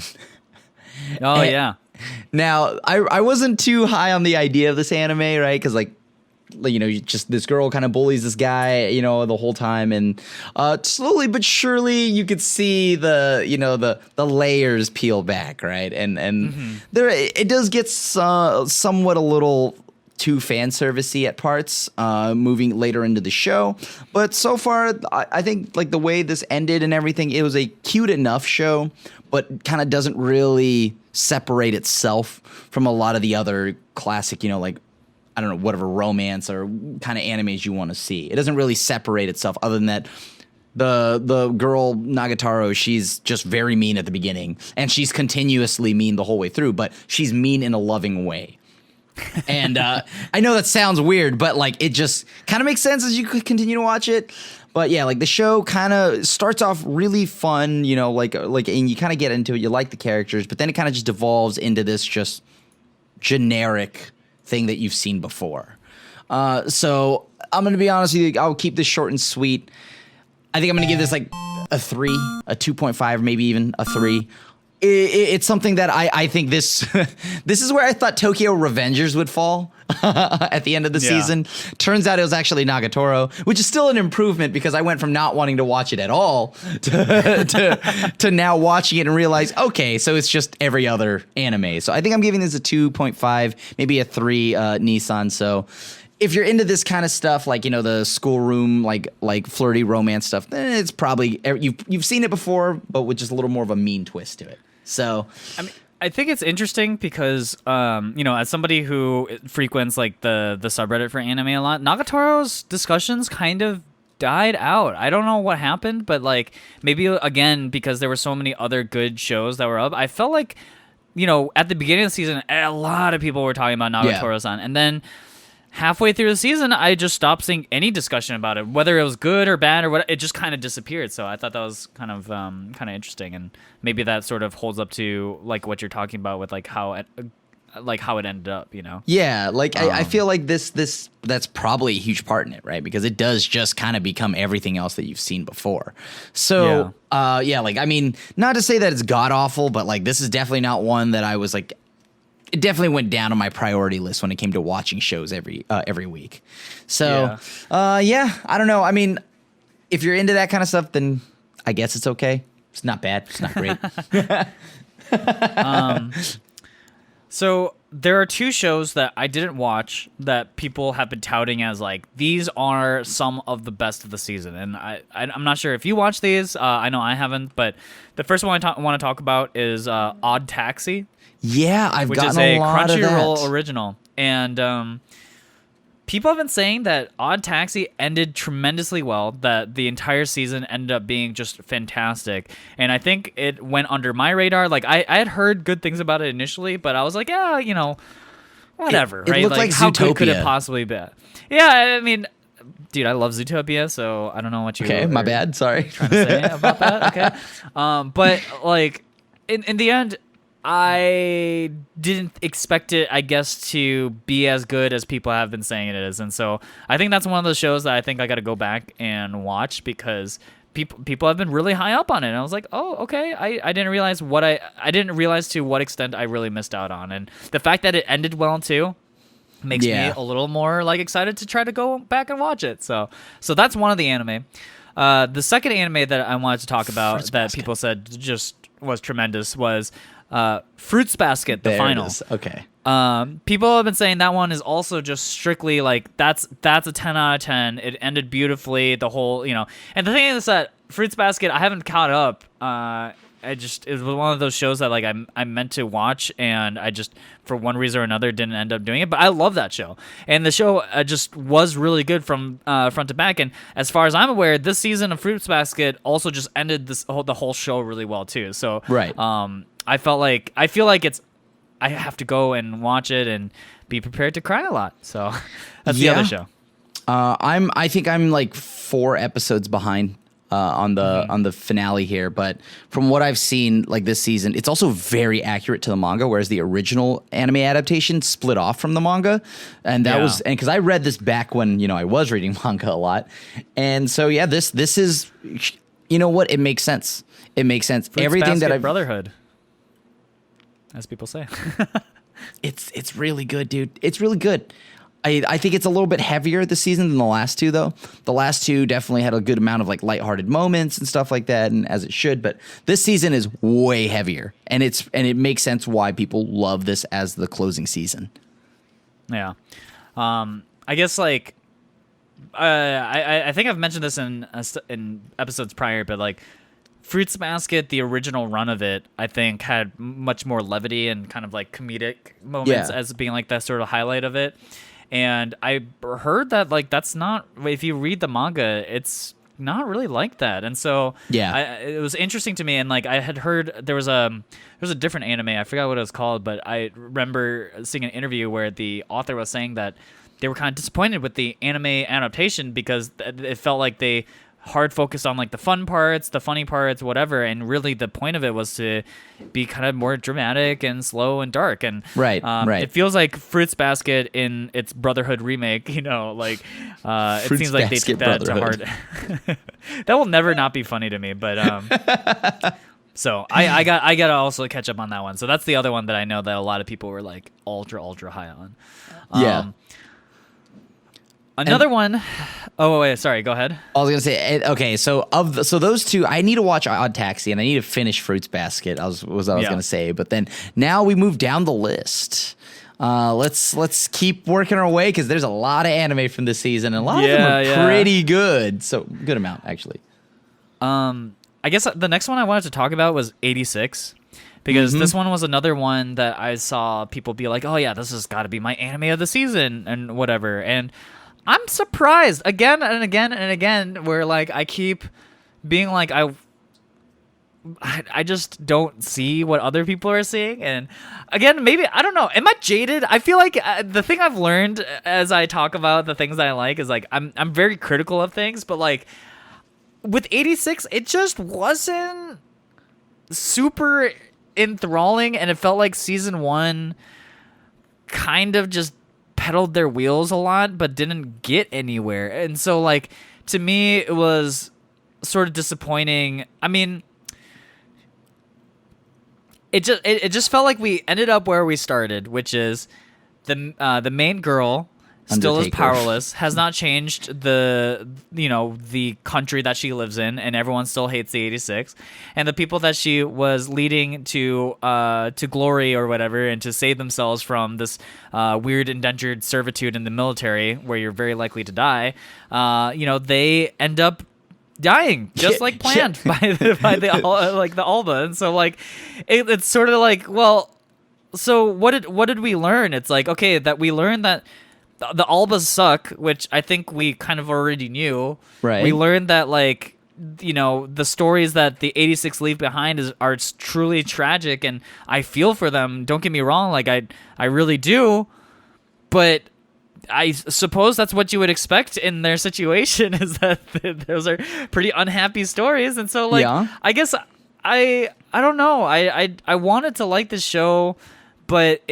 S2: Oh, yeah.
S1: Now, I wasn't too high on the idea of this anime, right? Because like, just this girl kind of bullies this guy, the whole time, and slowly but surely you could see the layers peel back, right? And there it does get somewhat a little too fan servicey at parts, moving later into the show. But so far, I think like the way this ended and everything, it was a cute enough show, but kind of doesn't really separate itself from a lot of the other classic, like, I don't know, whatever romance or kind of animes you want to see. It doesn't really separate itself other than that the girl Nagatoro, she's just very mean at the beginning, and she's continuously mean the whole way through, but she's mean in a loving way. And I know that sounds weird, but like it just kind of makes sense as you continue to watch it. But yeah, like the show kind of starts off really fun, like and you kind of get into it, you like the characters, but then it kind of just devolves into this just generic thing that you've seen before. So I'm going to be honest with you. I'll keep this short and sweet. I think I'm going to give this like a 3, a 2.5, maybe even a 3. It's something that I think this this is where I thought Tokyo Revengers would fall at the end of the season. Turns out it was actually Nagatoro, which is still an improvement because I went from not wanting to watch it at all to now watching it and realize, okay, so it's just every other anime. So I think I'm giving this a 2.5, maybe a 3 Niisan. So if you're into this kind of stuff, like, the schoolroom, like flirty romance stuff, then it's probably, you've seen it before, but with just a little more of a mean twist to it. So,
S2: I mean, I think it's interesting because, as somebody who frequents like the subreddit for anime a lot, Nagatoro's discussions kind of died out. I don't know what happened, but like maybe again because there were so many other good shows that were up. I felt like, at the beginning of the season, a lot of people were talking about Nagatoro-san, and then halfway through the season, I just stopped seeing any discussion about it, whether it was good or bad or what. It just kind of disappeared. So I thought that was kind of interesting, and maybe that sort of holds up to like what you're talking about with like how it ended up.
S1: Yeah, like I feel like this that's probably a huge part in it, right? Because it does just kind of become everything else that you've seen before. So like I mean, not to say that it's god awful, but like this is definitely not one that I was like. It definitely went down on my priority list when it came to watching shows every week. So, I don't know. I mean, if you're into that kind of stuff, then I guess it's okay. It's not bad. It's not great.
S2: So there are 2 shows that I didn't watch that people have been touting as like, these are some of the best of the season. And I'm not sure if you watch these. I know I haven't, but the first one I want to talk about is Odd Taxi.
S1: Yeah, I've
S2: which
S1: gotten
S2: is a
S1: a lot of that.
S2: Crunchyroll original, and people have been saying that Odd Taxi ended tremendously well. That the entire season ended up being just fantastic, and I think it went under my radar. Like I had heard good things about it initially, but I was like, whatever.
S1: It
S2: right?
S1: looked like
S2: how good could
S1: Zootopia.
S2: it possibly be? Yeah, I mean, dude, I love Zootopia, so I don't know what you.
S1: Okay, my bad. Sorry.
S2: Trying to say about that. Okay, but like in the end. I didn't expect it, I guess, to be as good as people have been saying it is. And so I think that's one of those shows that I think I got to go back and watch because people have been really high up on it. And I was like, oh, okay. I didn't realize I didn't realize to what extent I really missed out on. And the fact that it ended well too makes me a little more like excited to try to go back and watch it. So that's one of the anime. The second anime that I wanted to talk about people said just was tremendous was Fruits Basket, the final.
S1: Okay.
S2: People have been saying that one is also just strictly like that's a 10 out of 10. It ended beautifully. The whole, and the thing is that Fruits Basket, I haven't caught up. It was one of those shows that like I meant to watch, and I just for one reason or another didn't end up doing it. But I love that show, and the show just was really good from front to back. And as far as I'm aware, this season of Fruits Basket also just ended the whole show really well too. So
S1: right.
S2: I feel like I have to go and watch it and be prepared to cry a lot. So that's the other show.
S1: I think I'm like 4 episodes behind on the finale here, but from what I've seen like this season, it's also very accurate to the manga, whereas the original anime adaptation split off from the manga, and that was because I read this back when I was reading manga a lot, and so this is what, it makes sense. It makes sense.
S2: Fruits
S1: Everything
S2: Basket
S1: that I've
S2: Brotherhood, as people say.
S1: It's really good, dude. It's really good. I think it's a little bit heavier this season than the last 2, though. The last 2 definitely had a good amount of like lighthearted moments and stuff like that, and as it should. But this season is way heavier, and it makes sense why people love this as the closing season.
S2: Yeah, I guess like I think I've mentioned this in episodes prior, but like Fruits Basket, the original run of it, I think had much more levity and kind of like comedic moments as being like that sort of highlight of it. And I heard that like that's not, if you read the manga, it's not really like that. And so it was interesting to me. And like I had heard there was a different anime, I forgot what it was called, but I remember seeing an interview where the author was saying that they were kind of disappointed with the anime adaptation because it felt like they hard focused on like the fun parts, the funny parts, whatever, and really the point of it was to be kind of more dramatic and slow and dark. And
S1: right.
S2: It feels like Fruits Basket in its Brotherhood remake, it seems like they took that to heart. That will never not be funny to me, but so I gotta also catch up on that one. So that's the other one that I know that a lot of people were like ultra high on. Another one. Oh wait, sorry. Go ahead.
S1: I was gonna say, okay. So those 2, I need to watch Odd Taxi and I need to finish Fruits Basket. I was gonna say, but then now we move down the list. Let's keep working our way because there's a lot of anime from this season and a lot of them are pretty good. So good amount actually.
S2: I guess the next one I wanted to talk about was 86. Because this one was another one that I saw people be like, oh yeah, this has got to be my anime of the season and whatever. And I'm surprised again and again and again where like I keep being like I just don't see what other people are seeing. And again, maybe, I don't know, am I jaded? I feel like the thing I've learned as I talk about the things I like is like I'm very critical of things, but like with 86, it just wasn't super enthralling, and it felt like season 1 kind of just pedaled their wheels a lot but didn't get anywhere. And so like to me it was sort of disappointing. I mean, it just felt like we ended up where we started, which is the main girl still is powerless, has not changed the country that she lives in, and everyone still hates the 86. And the people that she was leading to glory or whatever, and to save themselves from this weird indentured servitude in the military, where you're very likely to die, they end up dying just like planned by the Alba. And so like it's sort of like, well, so what did we learn? It's like, okay, that we learned that the Albas suck, which I think we kind of already knew.
S1: Right.
S2: We learned that like, the stories that the 86 leave behind are truly tragic, and I feel for them. Don't get me wrong, like I really do, but I suppose that's what you would expect in their situation, is that those are pretty unhappy stories. And so like, I guess I don't know. I wanted to like this show, but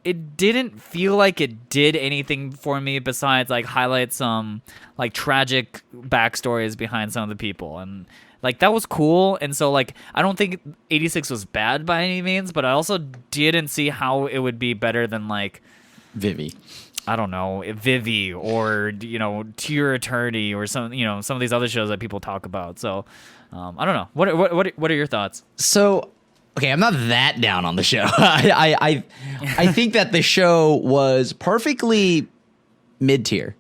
S2: it didn't feel like it did anything for me besides like highlight some like tragic backstories behind some of the people, and like that was cool. And so like I don't think 86 was bad by any means, but I also didn't see how it would be better than like
S1: Vivy.
S2: I don't know, Vivy or To Your Eternity or some some of these other shows that people talk about. So I don't know. What are your thoughts?
S1: So, okay, I'm not that down on the show. I think that the show was perfectly mid-tier.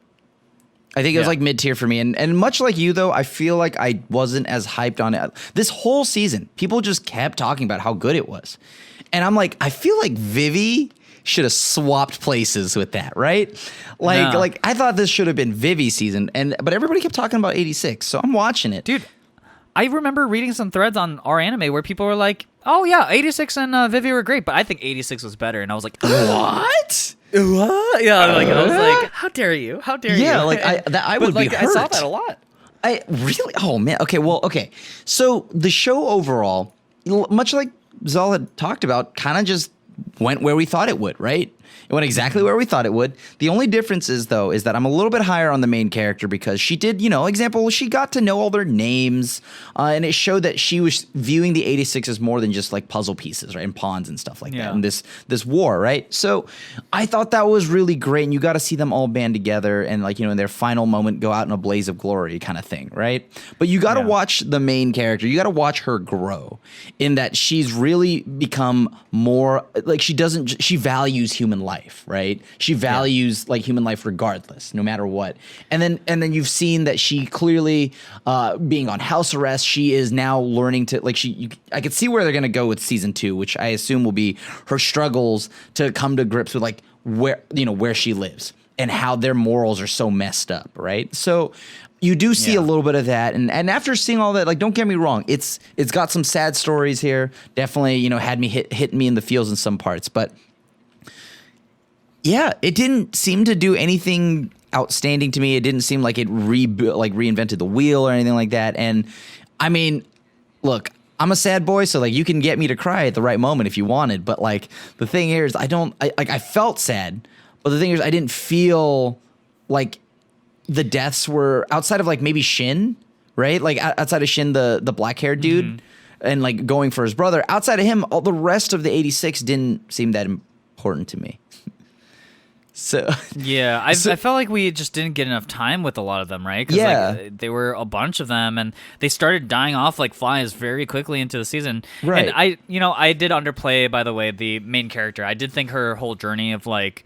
S1: I think it was like mid-tier for me. And much like you, though, I feel like I wasn't as hyped on it. This whole season, people just kept talking about how good it was. And I'm like, I feel like Vivy should have swapped places with that, right? Like I thought this should have been Vivy's season, but everybody kept talking about 86, so I'm watching it.
S2: Dude, I remember reading some threads on our anime where people were like, oh yeah, 86 and Vivy were great, but I think 86 was better. And I was like,
S1: what?
S2: What? Yeah, like I was like, how dare you? How dare you?
S1: Yeah, like I would be hurt.
S2: I saw that a lot.
S1: I really? Oh man. Okay. So the show overall, much like Xell had talked about, kind of just went where we thought it would, right? It went exactly where we thought it would. The only difference is, though, is that I'm a little bit higher on the main character because she did, example, she got to know all their names, and it showed that she was viewing the 86 as more than just like puzzle pieces, right, and pawns and stuff like that, and this war, right? So I thought that was really great, and you got to see them all band together and like in their final moment go out in a blaze of glory kind of thing, right? But you got to watch the main character. You got to watch her grow in that she's really become more like she values human life, right? She values like human life regardless, no matter what. And then you've seen that she clearly, being on house arrest, she is now learning to like I could see where they're gonna go with season 2, which I assume will be her struggles to come to grips with like where she lives and how their morals are so messed up, right? So you do see a little bit of that, and after seeing all that, like, don't get me wrong, it's got some sad stories here. Definitely, had me hit me in the feels in some parts, but yeah, it didn't seem to do anything outstanding to me. It didn't seem like it reinvented the wheel or anything like that. And I mean, look, I'm a sad boy, so like you can get me to cry at the right moment if you wanted, but like the thing here is I felt sad, but the thing is I didn't feel like the deaths were outside of like maybe Shin, right? Like outside of Shin, the black-haired dude, and like going for his brother. Outside of him, all the rest of the 86 didn't seem that important to me. So
S2: yeah, I felt like we just didn't get enough time with a lot of them, right? Like, there were a bunch of them, and they started dying off like flies very quickly into the season.
S1: Right.
S2: And I did underplay, by the way, the main character. I did think her whole journey of like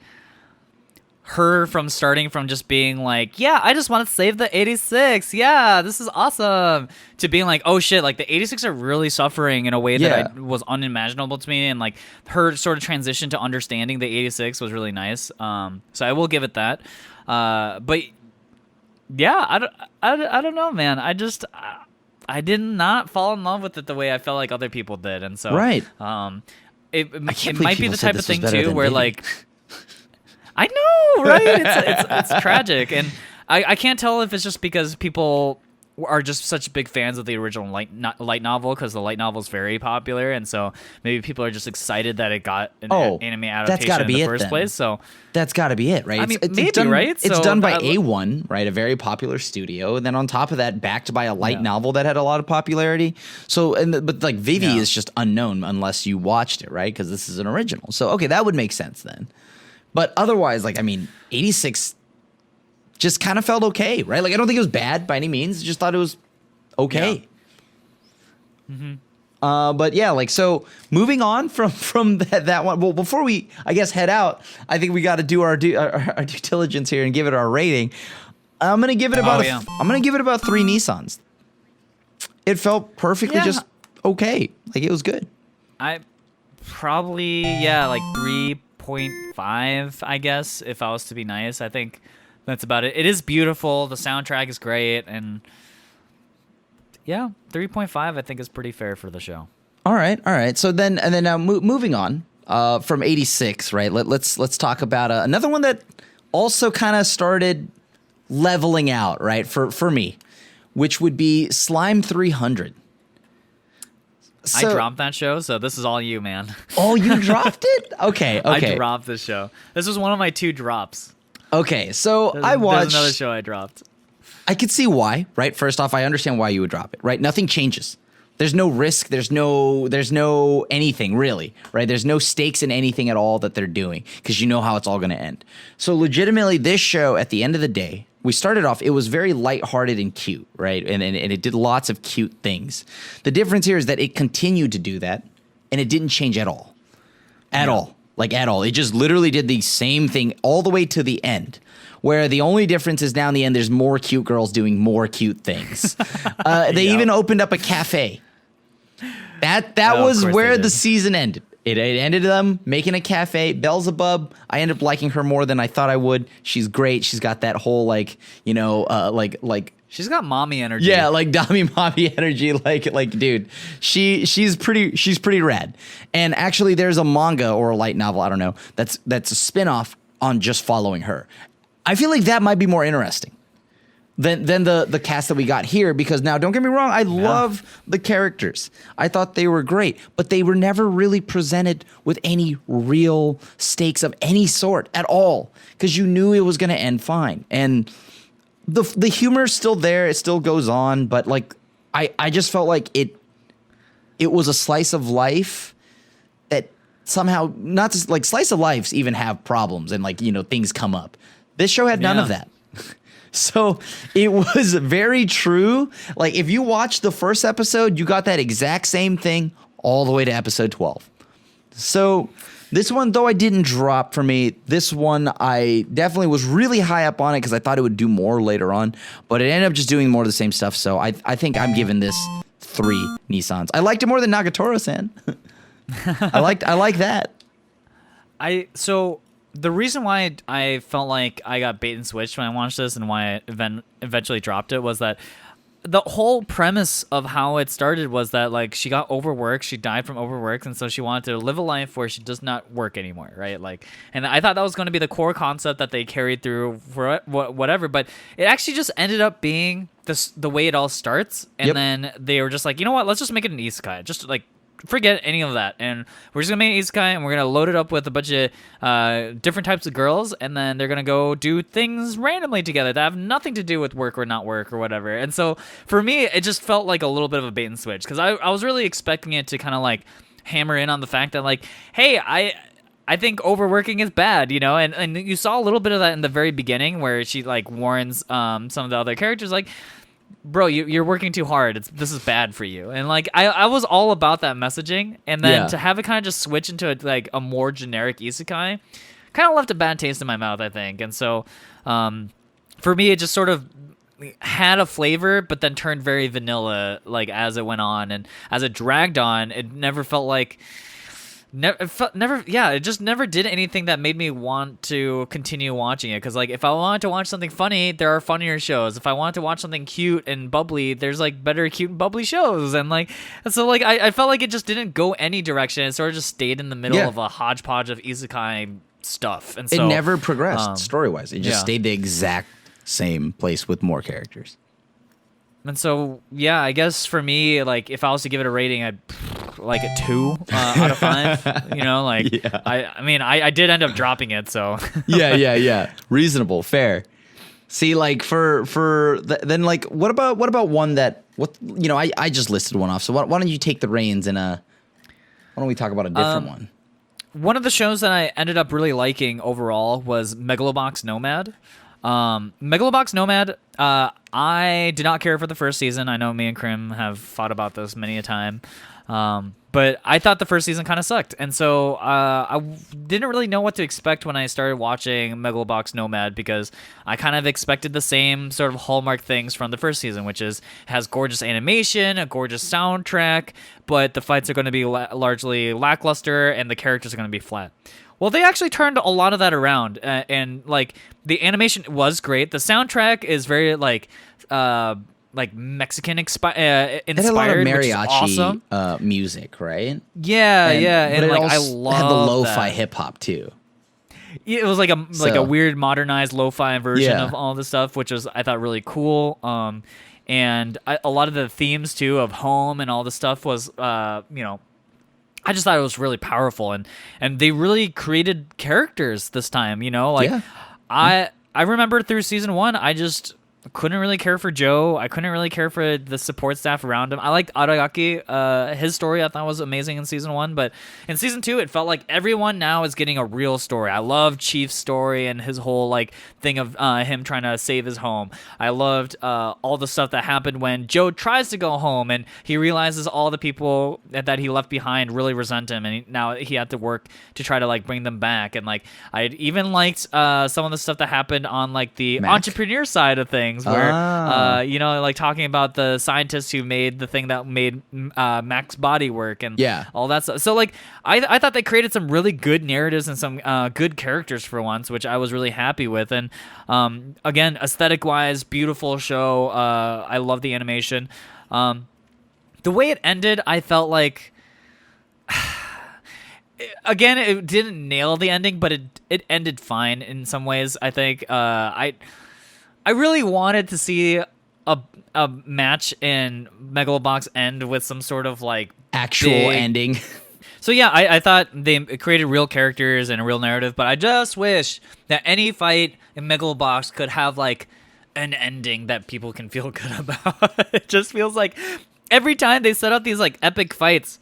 S2: her from starting from just being like, yeah, I just want to save the 86. Yeah, this is awesome. To being like, oh shit, like the 86 are really suffering in a way that was unimaginable to me. And like her sort of transition to understanding the 86 was really nice. So I will give it that. But yeah, I don't know, man. I did not fall in love with it the way I felt like other people did. And so, it might be the type of thing too, where like, I know, right? It's tragic, and I can't tell if it's just because people are just such big fans of the original light novel, because the light novel is very popular, and so maybe people are just excited that it got an anime adaptation in the first place. So
S1: that's got to be it, right?
S2: I mean,
S1: it's
S2: maybe
S1: done,
S2: right.
S1: It's done by A1, right? A very popular studio, and then on top of that, backed by a light novel that had a lot of popularity. So, but like Vivy is just unknown unless you watched it, right? Because this is an original. So okay, that would make sense then. But otherwise, like, I mean, 86 just kind of felt okay, right? Like, I don't think it was bad by any means. Just thought it was okay.
S2: Yeah.
S1: But yeah, like, so moving on from that one. Well, before we, I guess, head out, I think we got to do our due diligence here and give it our rating. I'm gonna give it about I'm gonna give it about 3 Niisans. It felt perfectly just okay. Like, it was good.
S2: I probably like 3.5, I guess, if I was to be nice. I think that's about it. It is beautiful. The soundtrack is great, and 3.5 I think is pretty fair for the show. All
S1: right. So then now moving on from 86, right? Let's talk about another one that also kind of started leveling out, right? For me, which would be Slime 300.
S2: I dropped that show, so this is all you, man.
S1: Oh, you dropped it? Okay.
S2: I dropped this show. This was one of my 2 drops.
S1: Okay, so I
S2: There's
S1: watched.
S2: another show I dropped.
S1: I could see why, right? First off, I understand why you would drop it, right? Nothing changes. There's no risk. There's no anything really, right? There's no stakes in anything at all that they're doing because you know how it's all going to end. So legitimately, this show, at the end of the day, we started off, it was very lighthearted and cute, right? And it did lots of cute things. The difference here is that it continued to do that, and it didn't change at all. At all. Like, at all. It just literally did the same thing all the way to the end, where the only difference is now in the end, there's more cute girls doing more cute things. They even opened up a cafe. That was where the season ended. It ended them making a cafe. Beelzebub, I ended up liking her more than I thought I would. She's great. She's got that whole like
S2: She's got mommy energy.
S1: yeah, like Dami mommy energy. Like dude, she's pretty rad. And actually, there's a manga or a light novel, I don't know, that's a spinoff on just following her. I feel like that might be more interesting than the cast that we got here, because now, don't get me wrong, I love the characters. I thought they were great, but they were never really presented with any real stakes of any sort at all, because you knew it was going to end fine. And the humor is still there, it still goes on, but like I just felt like it was a slice of life that somehow, not just like slice of lives even have problems and like, you know, things come up. This show had none of that. So it was very true. Like, if you watched the first episode, you got that exact same thing all the way to episode 12. So this one, though I didn't drop for me, this one I definitely was really high up on it because I thought it would do more later on, but it ended up just doing more of the same stuff. So I think I'm giving this 3 Nii-Sans. I liked it more than Nagatoro-San. I like that.
S2: So the reason why I felt like I got bait and switched when I watched this and why I eventually dropped it was that the whole premise of how it started was that, like, she got overworked, she died from overwork, and so she wanted to live a life where she does not work anymore, right? Like, and I thought that was going to be the core concept that they carried through for whatever, but it actually just ended up being the way it all starts, and then they were just like, you know what, let's just make it an isekai, just like, forget any of that, and we're just gonna make an isekai, and we're gonna load it up with a bunch of different types of girls, and then they're gonna go do things randomly together that have nothing to do with work or not work or whatever. And so for me, it just felt like a little bit of a bait and switch, because I was really expecting it to kind of like hammer in on the fact that, like, hey, I think overworking is bad, you know, and you saw a little bit of that in the very beginning where she like warns some of the other characters, like, bro, you're working too hard. This is bad for you. And like I was all about that messaging, and then to have it kind of just switch into a more generic isekai kind of left a bad taste in my mouth, I think. And so for me, it just sort of had a flavor, but then turned very vanilla like as it went on, and as it dragged on, it never felt like. It just never did anything that made me want to continue watching it. Because, like, if I wanted to watch something funny, there are funnier shows. If I wanted to watch something cute and bubbly, there's, like, better cute and bubbly shows. And, like, so, like, I felt like it just didn't go any direction. It sort of just stayed in the middle of a hodgepodge of isekai stuff. And so
S1: it never progressed story-wise. It just stayed the exact same place with more characters.
S2: And so, yeah, I guess for me, like, if I was to give it a rating, I'd like a 2 out of 5. You know, like, I mean, I did end up dropping it, so.
S1: yeah. Reasonable, fair. See, like, then, like, what about one that, you know, I just listed one off, so why don't you take the reins and, why don't we talk about a different one?
S2: One of the shows that I ended up really liking overall was Megalobox Nomad. Megalobox Nomad, I did not care for the first season. I know me and Crim have fought about this many a time. But I thought the first season kind of sucked. And so I didn't really know what to expect when I started watching Megalobox Nomad, because I kind of expected the same sort of hallmark things from the first season, which is has gorgeous animation, a gorgeous soundtrack, but the fights are going to be largely lackluster and the characters are going to be flat. Well, they actually turned a lot of that around, and like the animation was great. The soundtrack is very like Mexican inspired,
S1: it had a lot of mariachi,
S2: which is awesome.
S1: Music, right?
S2: Yeah, and like I love
S1: had the lo-fi
S2: that.
S1: hip hop too.
S2: It was like a weird modernized lo-fi version of all this stuff, which was I thought really cool. and a lot of the themes too of home and all the stuff was, you know, I just thought it was really powerful, and they really created characters this time. You know, like I remember through season 1, I just couldn't really care for Joe. I couldn't really care for the support staff around him. I liked Aragaki. His story I thought was amazing in season 1, but in season 2, it felt like everyone now is getting a real story. I love Chief's story and his whole like thing of him trying to save his home. I loved all the stuff that happened when Joe tries to go home and he realizes all the people that he left behind really resent him, and now he had to work to try to like bring them back. And like I even liked some of the stuff that happened on like the entrepreneur side of things. Where you know, like talking about the scientists who made the thing that made Mac's body work and all that stuff. So like I thought they created some really good narratives and some good characters for once, which I was really happy with. And again, aesthetic wise, beautiful show. I love the animation. The way it ended, I felt like again, it didn't nail the ending, but it ended fine in some ways. I think I really wanted to see a match in Megalobox end with some sort of like
S1: actual ending.
S2: So yeah, I thought they created real characters and a real narrative, but I just wish that any fight in Megalobox could have like an ending that people can feel good about. It just feels like every time they set up these like epic fights,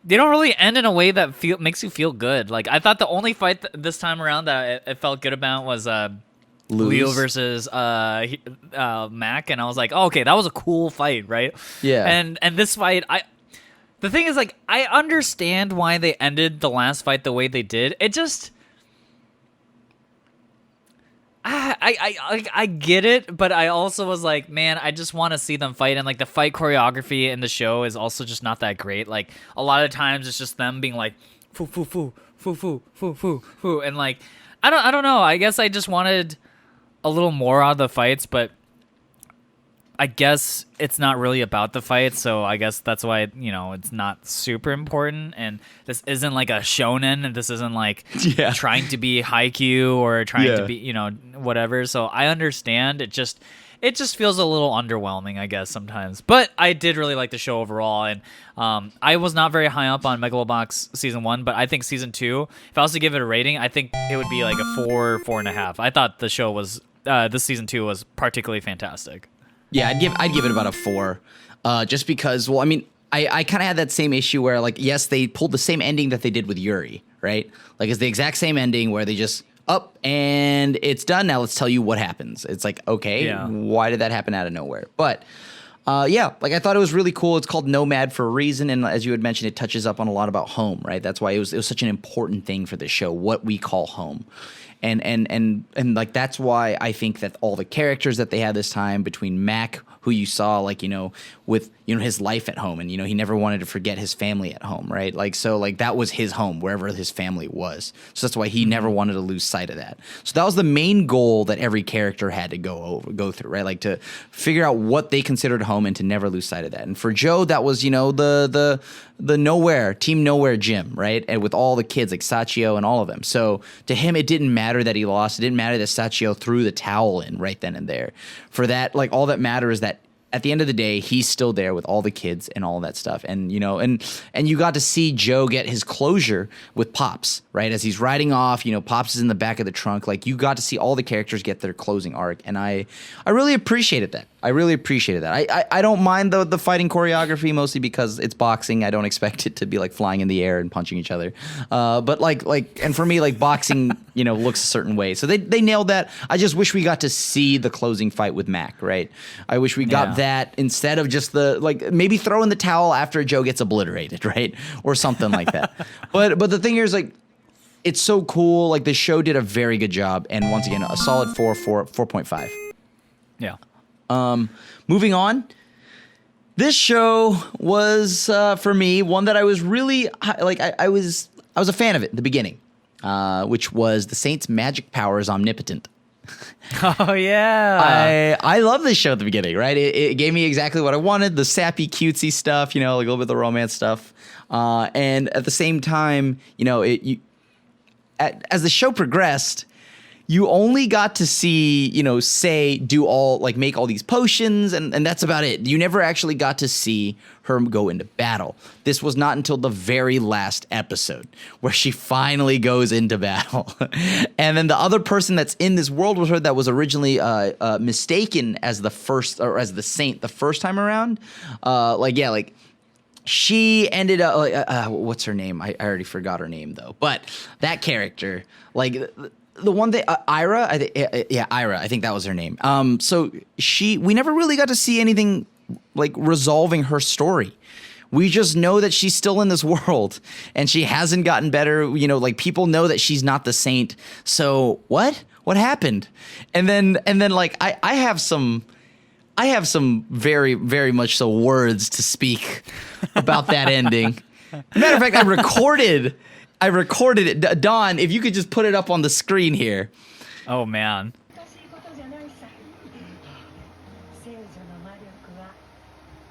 S2: they don't really end in a way that makes you feel good. Like I thought the only fight this time around that it felt good about was Leo versus Mac, and I was like, oh, okay, that was a cool fight, right?
S1: Yeah.
S2: And this fight, the thing is, like, I understand why they ended the last fight the way they did. It just, I get it, but I also was like, man, I just want to see them fight, and like the fight choreography in the show is also just not that great. Like a lot of times it's just them being like, foo foo foo foo foo foo foo foo, and like I don't know. I guess I just wanted a little more out of the fights, but I guess it's not really about the fights, so I guess that's why, you know, it's not super important. And this isn't like a shonen, and this isn't like trying to be Haikyuu or trying to be, you know, whatever. So I understand. It just feels a little underwhelming, I guess, sometimes. But I did really like the show overall, and I was not very high up on Megalobox season 1, but I think season 2, if I was to give it a rating, I think it would be like a 4.5. I thought the show was this season 2 was particularly fantastic.
S1: Yeah, I'd give it about a 4, just because. Well, I mean, I kind of had that same issue where, like, yes, they pulled the same ending that they did with Yuri, right? Like, it's the exact same ending where they just up and it's done. Now let's tell you what happens. It's like, okay, why did that happen out of nowhere? But yeah, like I thought it was really cool. It's called Nomad for a reason, and as you had mentioned, it touches up on a lot about home, right? That's why it was such an important thing for this show, what we call home. And like that's why I think that all the characters that they had this time between Mac, who you saw, like, you know, with, you know, his life at home, and, you know, he never wanted to forget his family at home, right? Like, so like that was his home, wherever his family was. So that's why he never wanted to lose sight of that. So that was the main goal that every character had to go through, right? Like to figure out what they considered home and to never lose sight of that. And for Joe, that was, you know, the nowhere, Team Nowhere gym, right? And with all the kids like Sachio and all of them. So to him, it didn't matter that he lost. It didn't matter that Sachio threw the towel in right then and there. For that, like, all that matters is that at the end of the day, he's still there with all the kids and all that stuff. And, you know, and you got to see Joe get his closure with Pops, right? As he's riding off, you know, Pops is in the back of the trunk. Like, you got to see all the characters get their closing arc. And I really appreciated that. I don't mind the fighting choreography, mostly because it's boxing. I don't expect it to be like flying in the air and punching each other. But like, and for me, like, boxing, you know, looks a certain way. So they nailed that. I just wish we got to see the closing fight with Mac, right? I wish we got that instead of just maybe throwing the towel after Joe gets obliterated, right? Or something like that. But the thing here is, like, it's so cool. Like, the show did a very good job. And once again, a solid 4.5.
S2: Yeah.
S1: Moving on, this show was for me one that I was really like. I was a fan of it in the beginning, which was the Saint's magic powers Omnipotent.
S2: Oh yeah,
S1: I love this show at the beginning. Right, it gave me exactly what I wanted: the sappy, cutesy stuff, you know, like a little bit of the romance stuff, and at the same time, you know, as the show progressed, you only got to see, say, do all, like, make all these potions, and that's about it. You never actually got to see her go into battle. This was not until the very last episode where she finally goes into battle. And then the other person that's in this world with her that was originally mistaken as the first, or as the saint the first time around, she ended up, what's her name? I already forgot her name, though. But that character, like, the one that, Ira, Ira, I think that was her name. So we never really got to see anything, like, resolving her story. We just know that she's still in this world, and she hasn't gotten better. Like, people know that she's not the saint. So what happened? And then, like, I have some very, very much so words to speak about that ending. Matter of fact, I recorded it. Don, if you could just put it up on the screen here.
S2: Oh, man.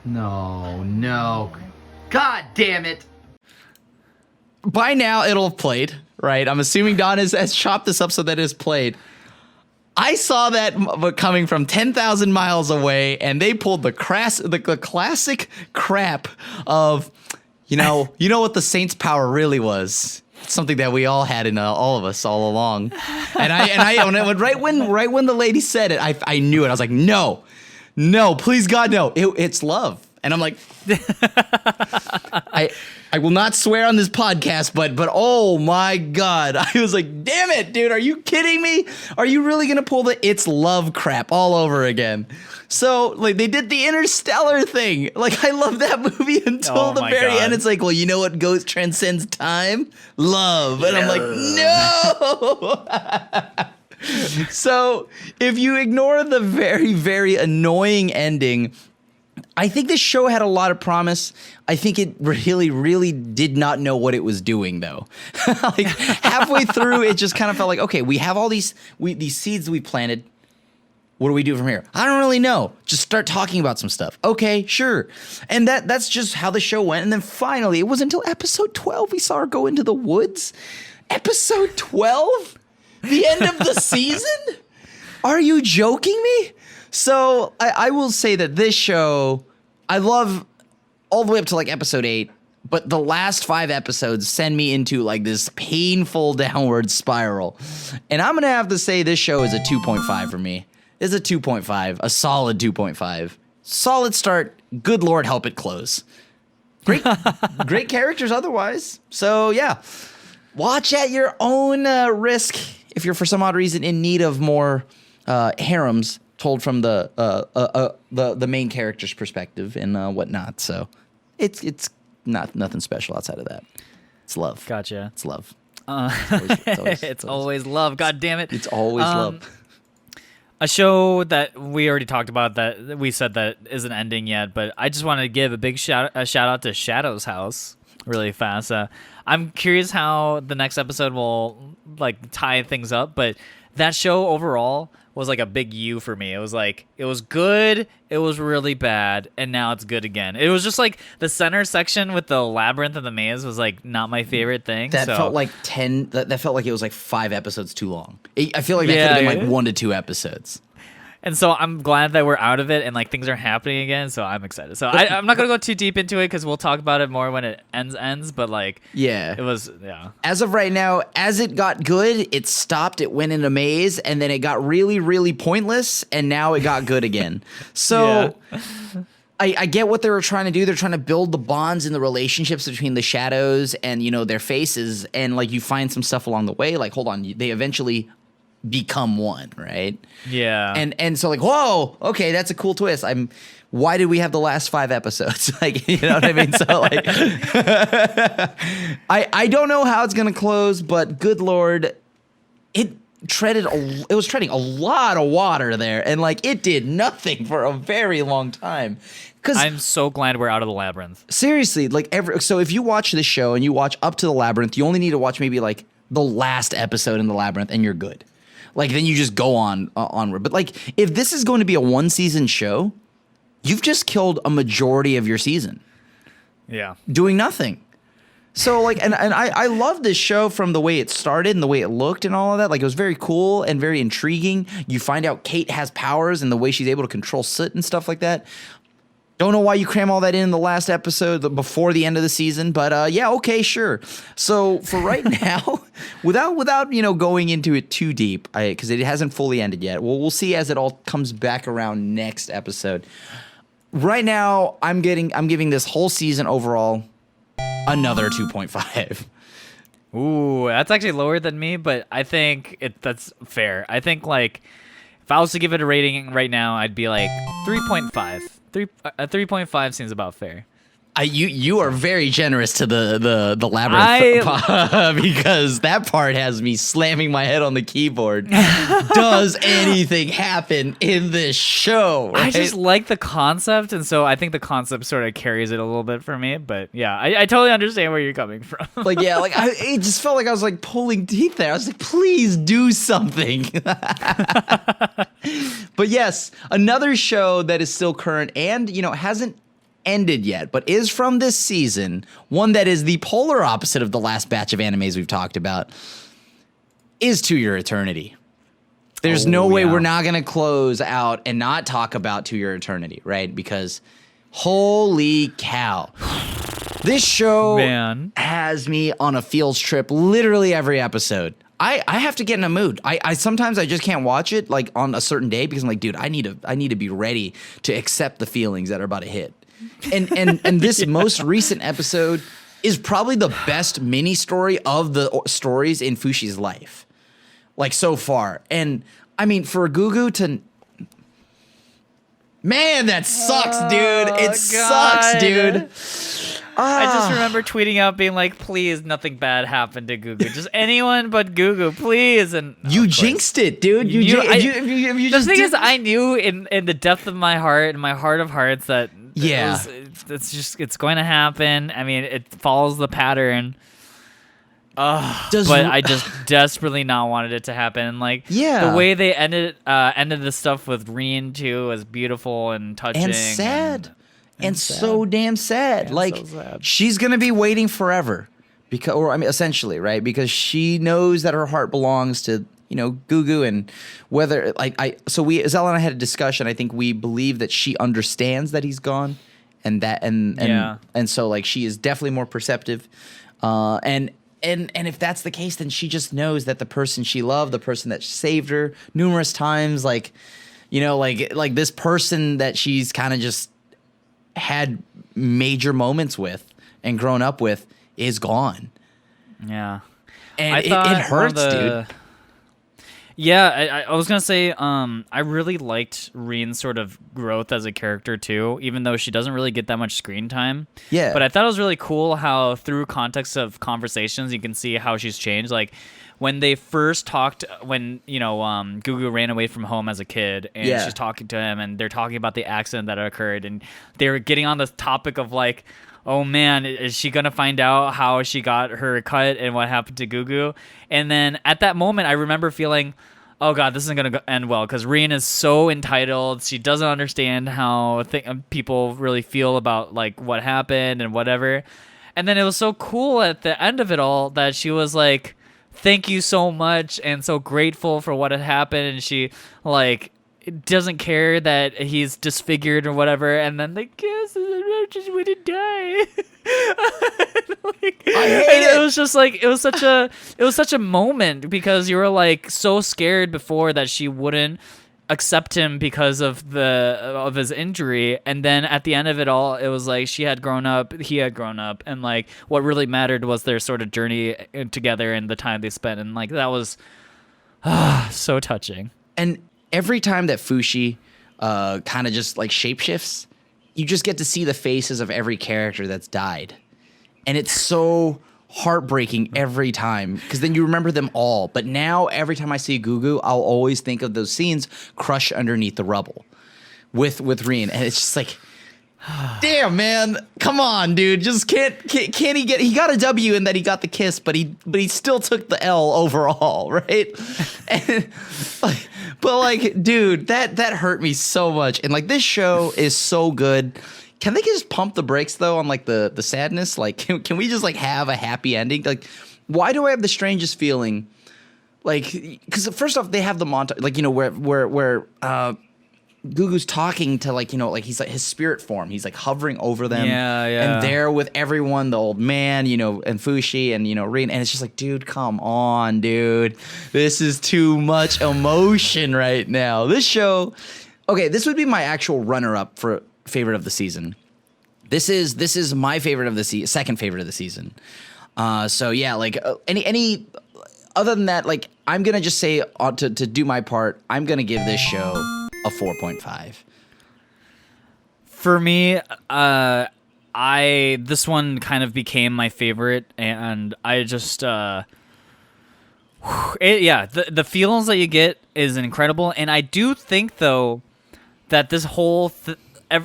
S1: No. God damn it. By now, it'll have played, right? I'm assuming Don has chopped this up so that it's played. I saw that coming from 10,000 miles away, and they pulled the classic crap of, you know what the Saints' power really was. Something that we all had in all of us all along. And right when the lady said it, I knew it. I was like, no, please God, no. It's love. And I'm like, I will not swear on this podcast, but oh my God. I was like, damn it, dude. Are you kidding me? Are you really going to pull the it's love crap all over again? So, like, they did the Interstellar thing. Like, I love that movie until the very end. It's like, well, you know what transcends time? Love. And I'm like, no. So, if you ignore the very, very annoying ending, I think this show had a lot of promise. I think it really, really did not know what it was doing, though. Like, halfway through, it just kind of felt like, okay, we have all these seeds we planted. What do we do from here? I don't really know. Just start talking about some stuff. Okay, sure. And that's just how the show went. And then finally, it was until episode 12 we saw her go into the woods. Episode 12? The end of the season? Are you joking me? So I will say that this show, I love all the way up to like episode 8, but the last 5 episodes send me into like this painful downward spiral. And I'm going to have to say this show is a 2.5 for me. It's a 2.5, a solid 2.5. Solid start. Good Lord, help it close. Great characters otherwise. So yeah, watch at your own risk if you're for some odd reason in need of more harems told from the main character's perspective and whatnot. So it's not nothing special outside of that. It's love.
S2: Gotcha.
S1: It's love.
S2: It's always love. God damn it.
S1: It's always love.
S2: A show that we already talked about that we said that isn't ending yet, but I just want to give a big shout out to Shadow's House really fast. I'm curious how the next episode will like tie things up, but that show overall was like a big U for me. It was like, it was good, it was really bad, and now it's good again. It was just like the center section with the labyrinth and the maze was like not my favorite thing.
S1: That felt like that felt like it was like 5 episodes too long. I feel like that could have been like 1 to 2 episodes. And
S2: so I'm glad that we're out of it and like things are happening again. So I'm excited. So I'm not gonna go too deep into it because we'll talk about it more when it ends. But like,
S1: yeah,
S2: it was
S1: As of right now, as it got good, it stopped. It went in a maze, and then it got really, really pointless, and now it got good again. So. Yeah. I get what they were trying to do. They're trying to build the bonds and the relationships between the shadows and, you know, their faces. And like you find some stuff along the way. Like, hold on, they eventually become one, right?
S2: Yeah.
S1: And so like, whoa, okay, that's a cool twist. Why did we have the last 5 episodes? Like, you know what I mean? So like, I don't know how it's gonna close, but good Lord, it was treading a lot of water there, and like it did nothing for a very long time. Because
S2: I'm so glad we're out of the labyrinth.
S1: Seriously, like so if you watch this show and you watch up to the labyrinth, you only need to watch maybe like the last episode in the labyrinth, and you're good. Like then you just go onward. But like if this is going to be a 1-season show, you've just killed a majority of your season.
S2: Yeah,
S1: doing nothing. So like, and I love this show from the way it started and the way it looked and all of that. Like, it was very cool and very intriguing. You find out Kate has powers and the way she's able to control soot and stuff like that. Don't know why you cram all that in the last episode before the end of the season, but yeah, okay, sure. So for right now, without going into it too deep, because it hasn't fully ended yet. Well, we'll see as it all comes back around next episode. Right now, I'm giving this whole season overall another 2.5.
S2: Ooh, that's actually lower than me, but I think that's fair. I think like if I was to give it a rating right now, I'd be like 3.5. 3.5 seems about fair.
S1: You are very generous to the labyrinth because that part has me slamming my head on the keyboard. Does anything happen in this show? Right?
S2: I just like the concept, and so I think the concept sort of carries it a little bit for me. But yeah, I totally understand where you're coming from.
S1: Like, yeah, like it just felt like I was like pulling teeth there. I was like, please do something. But yes, another show that is still current and hasn't ended yet, but is from this season, one that is the polar opposite of the last batch of animes we've talked about, is To Your Eternity. There's no way we're not going to close out and not talk about To Your Eternity, right? Because holy cow. This show has me on a fields trip literally every episode. I have to get in a mood. I sometimes I just can't watch it like on a certain day because I'm like, dude, I need to be ready to accept the feelings that are about to hit. And this most recent episode is probably the best mini story of the stories in Fushi's life, like so far. And I mean, for Gugu to, man, that sucks, dude. It sucks, dude.
S2: I just remember tweeting out being like, please, nothing bad happened to Gugu. Just anyone but Gugu, please. And
S1: you jinxed it, dude.
S2: The thing is, I knew in the depth of my heart, in my heart of hearts, that it's going to happen. I mean, it follows the pattern. But I just desperately not wanted it to happen. And like, the way they ended the stuff with Reen too was beautiful and touching
S1: and sad. And so damn sad.
S2: And
S1: like,
S2: so sad.
S1: She's gonna be waiting forever, essentially, right? Because she knows that her heart belongs to Gugu, and whether Xell and I had a discussion. I think we believe that she understands that he's gone, and so like she is definitely more perceptive, and if that's the case, then she just knows that the person she loved, the person that saved her numerous times, like this person that she's kind of just had major moments with and grown up with is gone.
S2: Yeah.
S1: And it hurts, dude.
S2: Yeah, I was going to say, I really liked Reen's sort of growth as a character, too, even though she doesn't really get that much screen time.
S1: Yeah.
S2: But I thought it was really cool how, through context of conversations, you can see how she's changed. Like, when they first talked, when, Gugu ran away from home as a kid, and she's talking to him, and they're talking about the accident that occurred, and they were getting on this topic of, like, oh man, is she going to find out how she got her cut and what happened to Gugu? And then at that moment, I remember feeling, oh god, this isn't going to end well, because Reen is so entitled. She doesn't understand how people really feel about like what happened and whatever. And then it was so cool at the end of it all that she was like, thank you so much, and so grateful for what had happened. And she like doesn't care that he's disfigured or whatever, and then they kiss and then just wouldn't die. Like, I hate it. It was just like it was such a moment, because you were like so scared before that she wouldn't accept him because of his injury, and then at the end of it all, it was like she had grown up, he had grown up, and like what really mattered was their sort of journey together and the time they spent, and like that was so touching.
S1: And every time that Fushi kind of just like shapeshifts, you just get to see the faces of every character that's died. And it's so heartbreaking every time, because then you remember them all. But now every time I see Gugu, I'll always think of those scenes crushed underneath the rubble with Reen. And it's just like, damn, man, come on, dude. Just can't he got a W in that he got the kiss, but he still took the L overall, right? And but like, dude, that hurt me so much. And like, this show is so good. can they just pump the brakes though on like the sadness? Like, can we just like have a happy ending? Like, why do I have the strangest feeling? Like, because first off, they have the montage, like, you know, where Gugu's talking to, like, you know, like he's like his spirit form. He's like hovering over them.
S2: Yeah.
S1: And there with everyone, the old man, you know, and Fushi and, you know, Rin. And it's just like, dude, come on, dude. This is too much emotion right now. This show, okay, this would be my actual runner-up for favorite of the season. This is my favorite of the second favorite of the season. So yeah, like any other than that, like I'm gonna just say to do my part, I'm gonna give this show a 4.5.
S2: For me, this one kind of became my favorite, and I just the feels that you get is incredible, and I do think though that this whole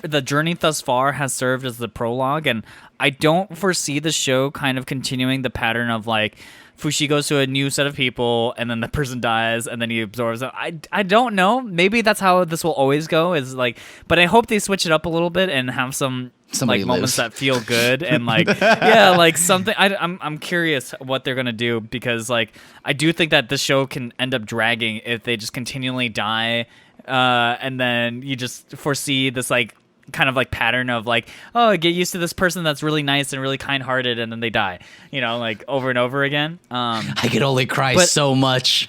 S2: the journey thus far has served as the prologue, and I don't foresee the show kind of continuing the pattern of like Fushi goes to a new set of people and then the person dies and then he absorbs them. I don't know. Maybe that's how this will always go, is like, but I hope they switch it up a little bit and have some
S1: Somebody
S2: like
S1: lives.
S2: moments that feel good and like yeah, like something. I'm curious what they're gonna do, because like I do think that this show can end up dragging if they just continually die, and then you just foresee this like kind of like pattern of like, oh, get used to this person that's really nice and really kind-hearted, and then they die, you know, like over and over again.
S1: I could only cry so much.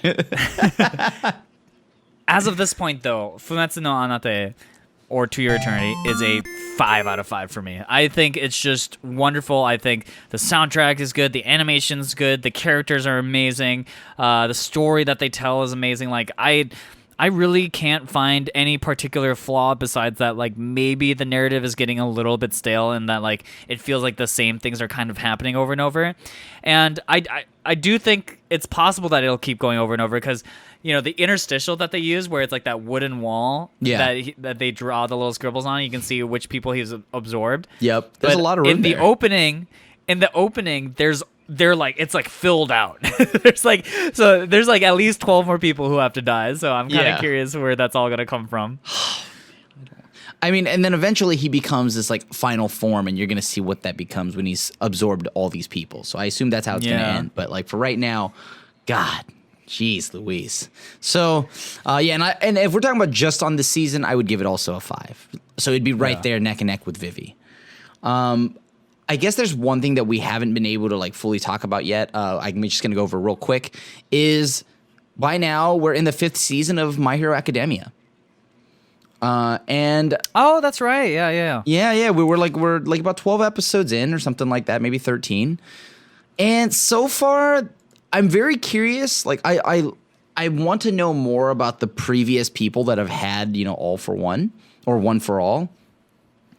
S2: As of this point though, Fumetsu no Anate or To Your Eternity is a 5 out of 5 for me. I think it's just wonderful. I think the soundtrack is good, the animation's good, the characters are amazing, the story that they tell is amazing. Like I really can't find any particular flaw besides that, like, maybe the narrative is getting a little bit stale and that, like, it feels like the same things are kind of happening over and over. And I do think it's possible that it'll keep going over and over, because, you know, the interstitial that they use where it's like that wooden wall that they draw the little scribbles on, you can see which people he's absorbed.
S1: Yep. There's a lot of room
S2: in the opening, they're like, it's like filled out. there's like at least 12 more people who have to die. So I'm kind of curious where that's all gonna come from.
S1: I mean, and then eventually he becomes this like final form, and you're gonna see what that becomes when he's absorbed all these people. So I assume that's how it's gonna end. But like for right now, God, jeez Louise. So and if we're talking about just on the season, I would give it also a 5. So it'd be right there neck and neck with Vivy. I guess there's one thing that we haven't been able to like fully talk about yet. I'm just gonna go over real quick. Is by now we're in the 5th season of My Hero Academia. And
S2: oh, that's right. Yeah.
S1: We're like about 12 episodes in or something like that, maybe 13. And so far, I'm very curious. Like I want to know more about the previous people that have had, you know, All for One or One for All.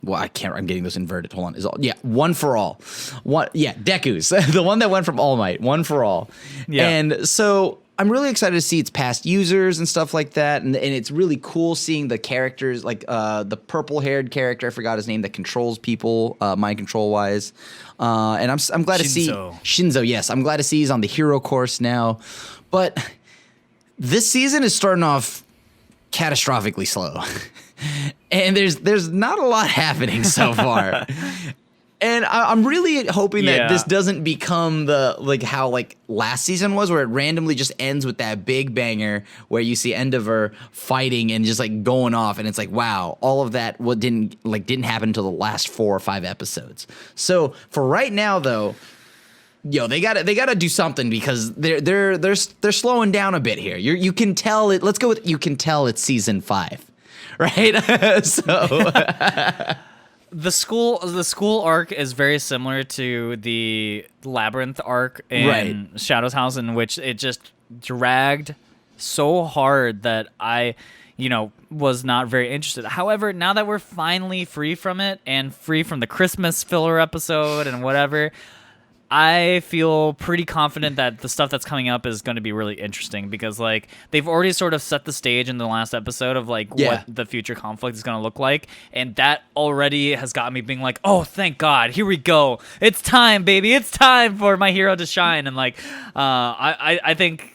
S1: Well, I'm getting those inverted. Hold on. One for All. Deku's. The one that went from All Might. One for All. Yeah. And so I'm really excited to see its past users and stuff like that. And it's really cool seeing the characters, like the purple-haired character, I forgot his name, that controls people, mind control-wise. And I'm glad to see Shinzo, yes. I'm glad to see he's on the hero course now. But this season is starting off catastrophically slow. And there's not a lot happening so far. And I'm really hoping that this doesn't become how last season was, where it randomly just ends with that big banger where you see Endeavor fighting and just like going off, and it's like, wow, all of that didn't happen until the last 4 or 5 episodes. So for right now though, they gotta do something, because they're slowing down a bit here. You can tell it. Let's go with you can tell it's season 5. Right? So
S2: the school arc is very similar to the Labyrinth arc in Shadow's House, in which it just dragged so hard that I, was not very interested. However, now that we're finally free from it and free from the Christmas filler episode and whatever, I feel pretty confident that the stuff that's coming up is going to be really interesting, because they've already sort of set the stage in the last episode of what the future conflict is going to look like, and that already has got me being like, oh, thank God, here we go, it's time, baby, it's time for my hero to shine. And I think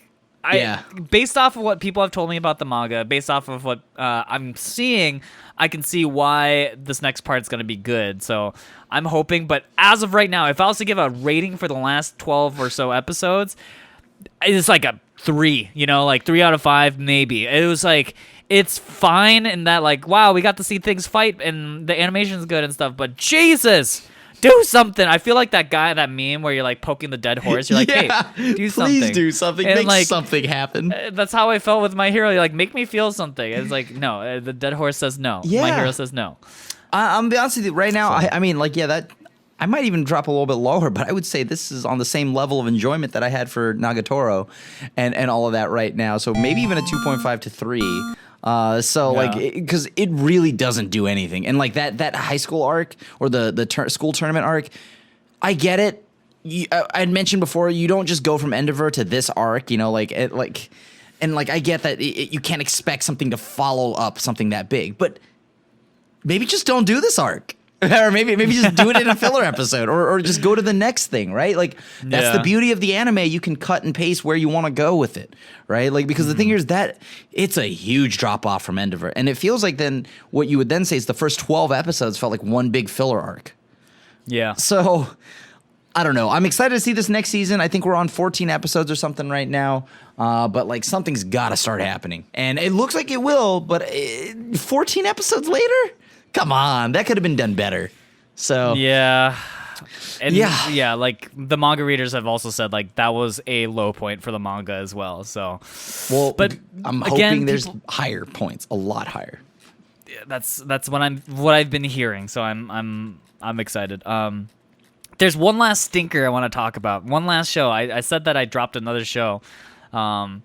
S2: based off of what people have told me about the manga, based off of what I'm seeing, I can see why this next part is going to be good. So I'm hoping, but as of right now, if I was to give a rating for the last 12 or so episodes, it's like a 3, like 3 out of 5, maybe. It was like, it's fine in that, like, wow, we got to see things fight and the animation's good and stuff, but Jesus, do something. I feel like that meme where you're like poking the dead horse. You're like, hey, do something.
S1: Please do something.
S2: And
S1: make something happen.
S2: That's how I felt with My Hero. You're like, make me feel something. It's like, no, the dead horse says no.
S1: Yeah.
S2: My Hero says no.
S1: I'm be honest with you right now. I mean, like, that I might even drop a little bit lower, but I would say this is on the same level of enjoyment that I had for Nagatoro and all of that right now. So maybe even a 2.5 to 3. Like, because it really doesn't do anything. And like that high school arc or the school tournament arc, I get it. I'd mentioned before, you don't just go from Endeavor to this arc, and I get that you can't expect something to follow up something that big, but maybe just don't do this arc. Or maybe just do it in a filler episode, or just go to the next thing, right? Like, that's the beauty of the anime. You can cut and paste where you want to go with it, right? Like, because the thing here is that it's a huge drop off from Endeavor, and it feels like then what you would then say is the first 12 episodes felt like one big filler arc.
S2: Yeah.
S1: So I don't know. I'm excited to see this next season. I think we're on 14 episodes or something right now. But like something's got to start happening, and it looks like it will. But 14 episodes later. Come on, that could have been done better. So
S2: yeah, and like the manga readers have also said like that was a low point for the manga as well. So, but
S1: I'm hoping there's higher points, a lot higher.
S2: Yeah, that's what I've been hearing. So I'm excited. There's one last stinker I want to talk about. One last show. I said that I dropped another show. The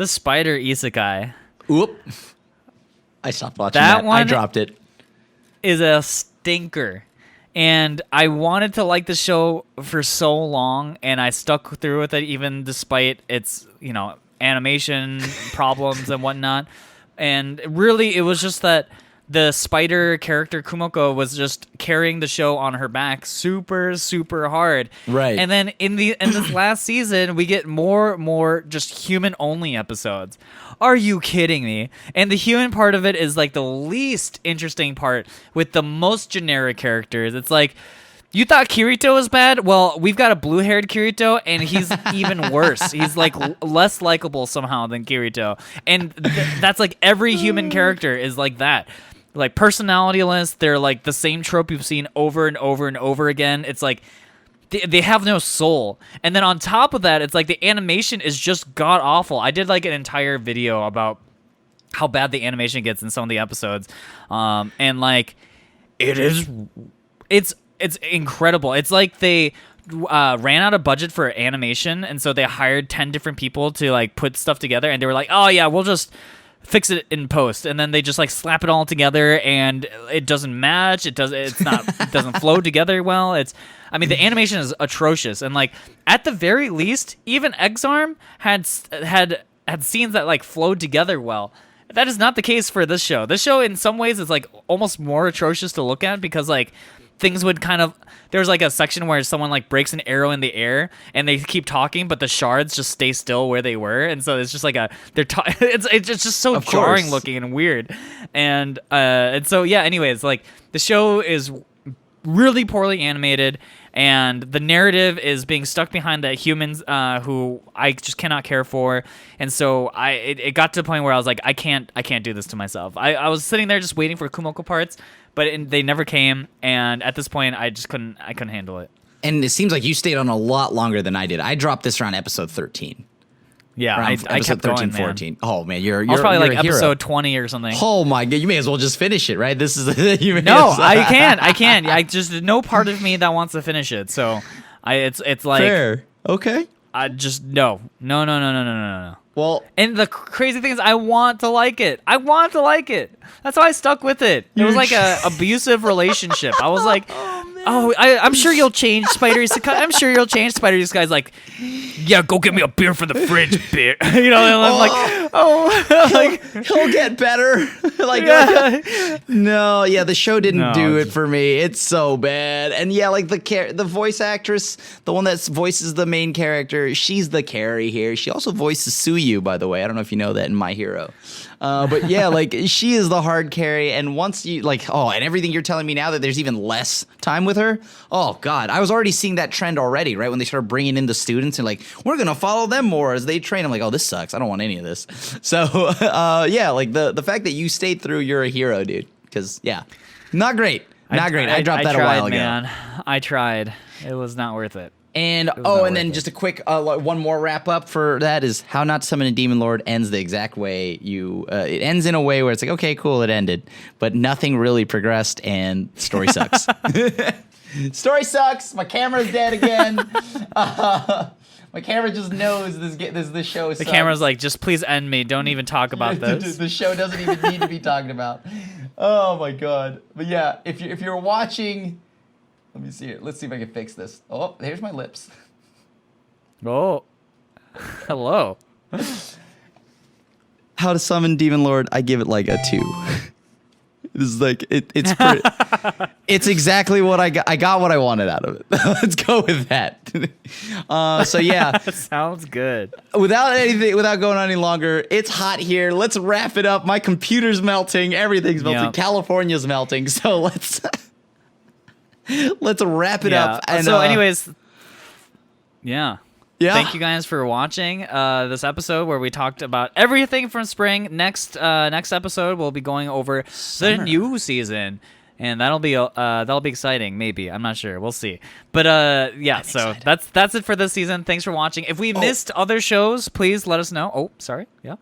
S2: Spider Isekai.
S1: Oop. I stopped watching that. I dropped it.
S2: Is a stinker, and I wanted to like the show for so long, and I stuck through with it even despite its animation problems and whatnot. And really, it was just that the spider character Kumoko was just carrying the show on her back super hard.
S1: Right.
S2: And then in this last season, we get more just human only episodes. Are you kidding me? And the human part of it is like the least interesting part with the most generic characters. It's like, you thought Kirito was bad? Well, we've got a blue-haired Kirito, and he's even worse. He's like less likable somehow than Kirito. And that's like every human character is like that. Like personalityless, they're like the same trope you've seen over and over and over again. It's like they have no soul. And then on top of that, it's like the animation is just god awful. I did like an entire video about how bad the animation gets in some of the episodes. And like it's incredible. It's like they ran out of budget for animation, and so they hired 10 different people to like put stuff together, and they were like, oh yeah, we'll just fix it in post, and then they just like slap it all together, and it doesn't match. It doesn't flow together well. The animation is atrocious, and like at the very least, even Exarm had scenes that like flowed together well. That is not the case for this show. This show, in some ways, is like almost more atrocious to look at because like things would kind of. There's like a section where someone like breaks an arrow in the air and they keep talking, but the shards just stay still where they were, and so it's just like it's just so jarring looking and weird, and so yeah. Anyways, like the show is really poorly animated, and the narrative is being stuck behind the humans who I just cannot care for, and so it got to the point where I was like, I can't do this to myself. I was sitting there just waiting for Kumoko parts, but they never came, and at this point I just couldn't handle it.
S1: And it seems like you stayed on a lot longer than I did. I dropped this around episode 13.
S2: Yeah, I kept 13, going, 14.
S1: Man. Oh man, you're
S2: probably like
S1: episode
S2: hero. 20 or something.
S1: Oh my god, you may as well just finish it, right? This is
S2: I can. I just no part of me that wants to finish it. So it's like
S1: fair. Okay.
S2: I just no.
S1: Well,
S2: and the crazy thing is, I want to like it. That's why I stuck with it. It was like a abusive relationship. I was like, I'm sure you'll change, Spider Isekai. I'm sure you'll change. Spider Isekai's like, yeah, go get me a beer from the fridge, beer. You know, and I'm like,
S1: he'll get better. Like, no, yeah, the show didn't do it for me. It's so bad. And yeah, like the voice actress, the one that voices the main character, she's the carry here. She also voices Suyu, by the way. I don't know if you know that in My Hero. But yeah, like she is the hard carry. And once you and everything you're telling me now that there's even less time with her. Oh God, I was already seeing that trend already, right? When they started bringing in the students and like, we're going to follow them more as they train. I'm like, oh, this sucks. I don't want any of this. So yeah, like the fact that you stayed through, you're a hero, dude. Because yeah, not great. Not great. I dropped that a while ago.
S2: Man. I tried. It was not worth it.
S1: And and then just a quick one more wrap up for that is How Not to Summon a Demon Lord ends the exact way you it ends in a way where it's like, okay, cool, it ended, but nothing really progressed and story sucks. Story sucks. My camera's dead again. My camera just knows this show sucks.
S2: The camera's like, just please end me. Don't even talk about this.
S1: The show doesn't even need to be talked about. Oh my God. But yeah, if you're watching. Let me see it. Let's see if I can fix this. Oh, here's my lips.
S2: Oh, hello.
S1: How to Summon Demon Lord, I give it like a 2. This is like, it's pretty, it's exactly what I got. I got what I wanted out of it. Let's go with that. So yeah.
S2: Sounds good.
S1: Without going on any longer, it's hot here. Let's wrap it up. My computer's melting. Everything's melting. Yep. California's melting. So let's wrap it up. And,
S2: so anyways, yeah.
S1: Yeah.
S2: Thank you guys for watching this episode where we talked about everything from spring. Next episode we'll be going over the new season, and that'll be exciting. Maybe, I'm not sure. We'll see. But yeah, so that's it for this season. Thanks for watching. If we missed other shows, please let us know. Oh, sorry. Yeah.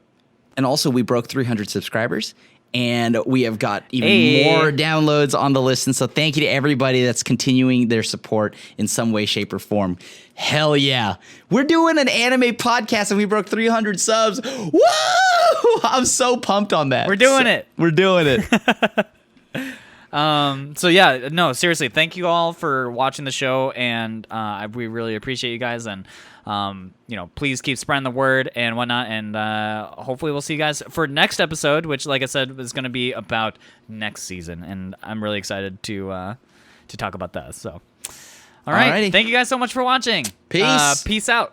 S1: And also, we broke 300 subscribers. And we have got even more downloads on the list. And so thank you to everybody that's continuing their support in some way, shape, or form. Hell yeah. We're doing an anime podcast and we broke 300 subs. Woo! I'm so pumped on that.
S2: We're doing it.
S1: We're doing it.
S2: So yeah, no, seriously, thank you all for watching the show. And we really appreciate you guys. And please keep spreading the word and whatnot, and hopefully we'll see you guys for next episode, which, like I said, is going to be about next season, and I'm really excited to talk about that. So, all right, thank you guys so much for watching.
S1: Peace.
S2: Peace out.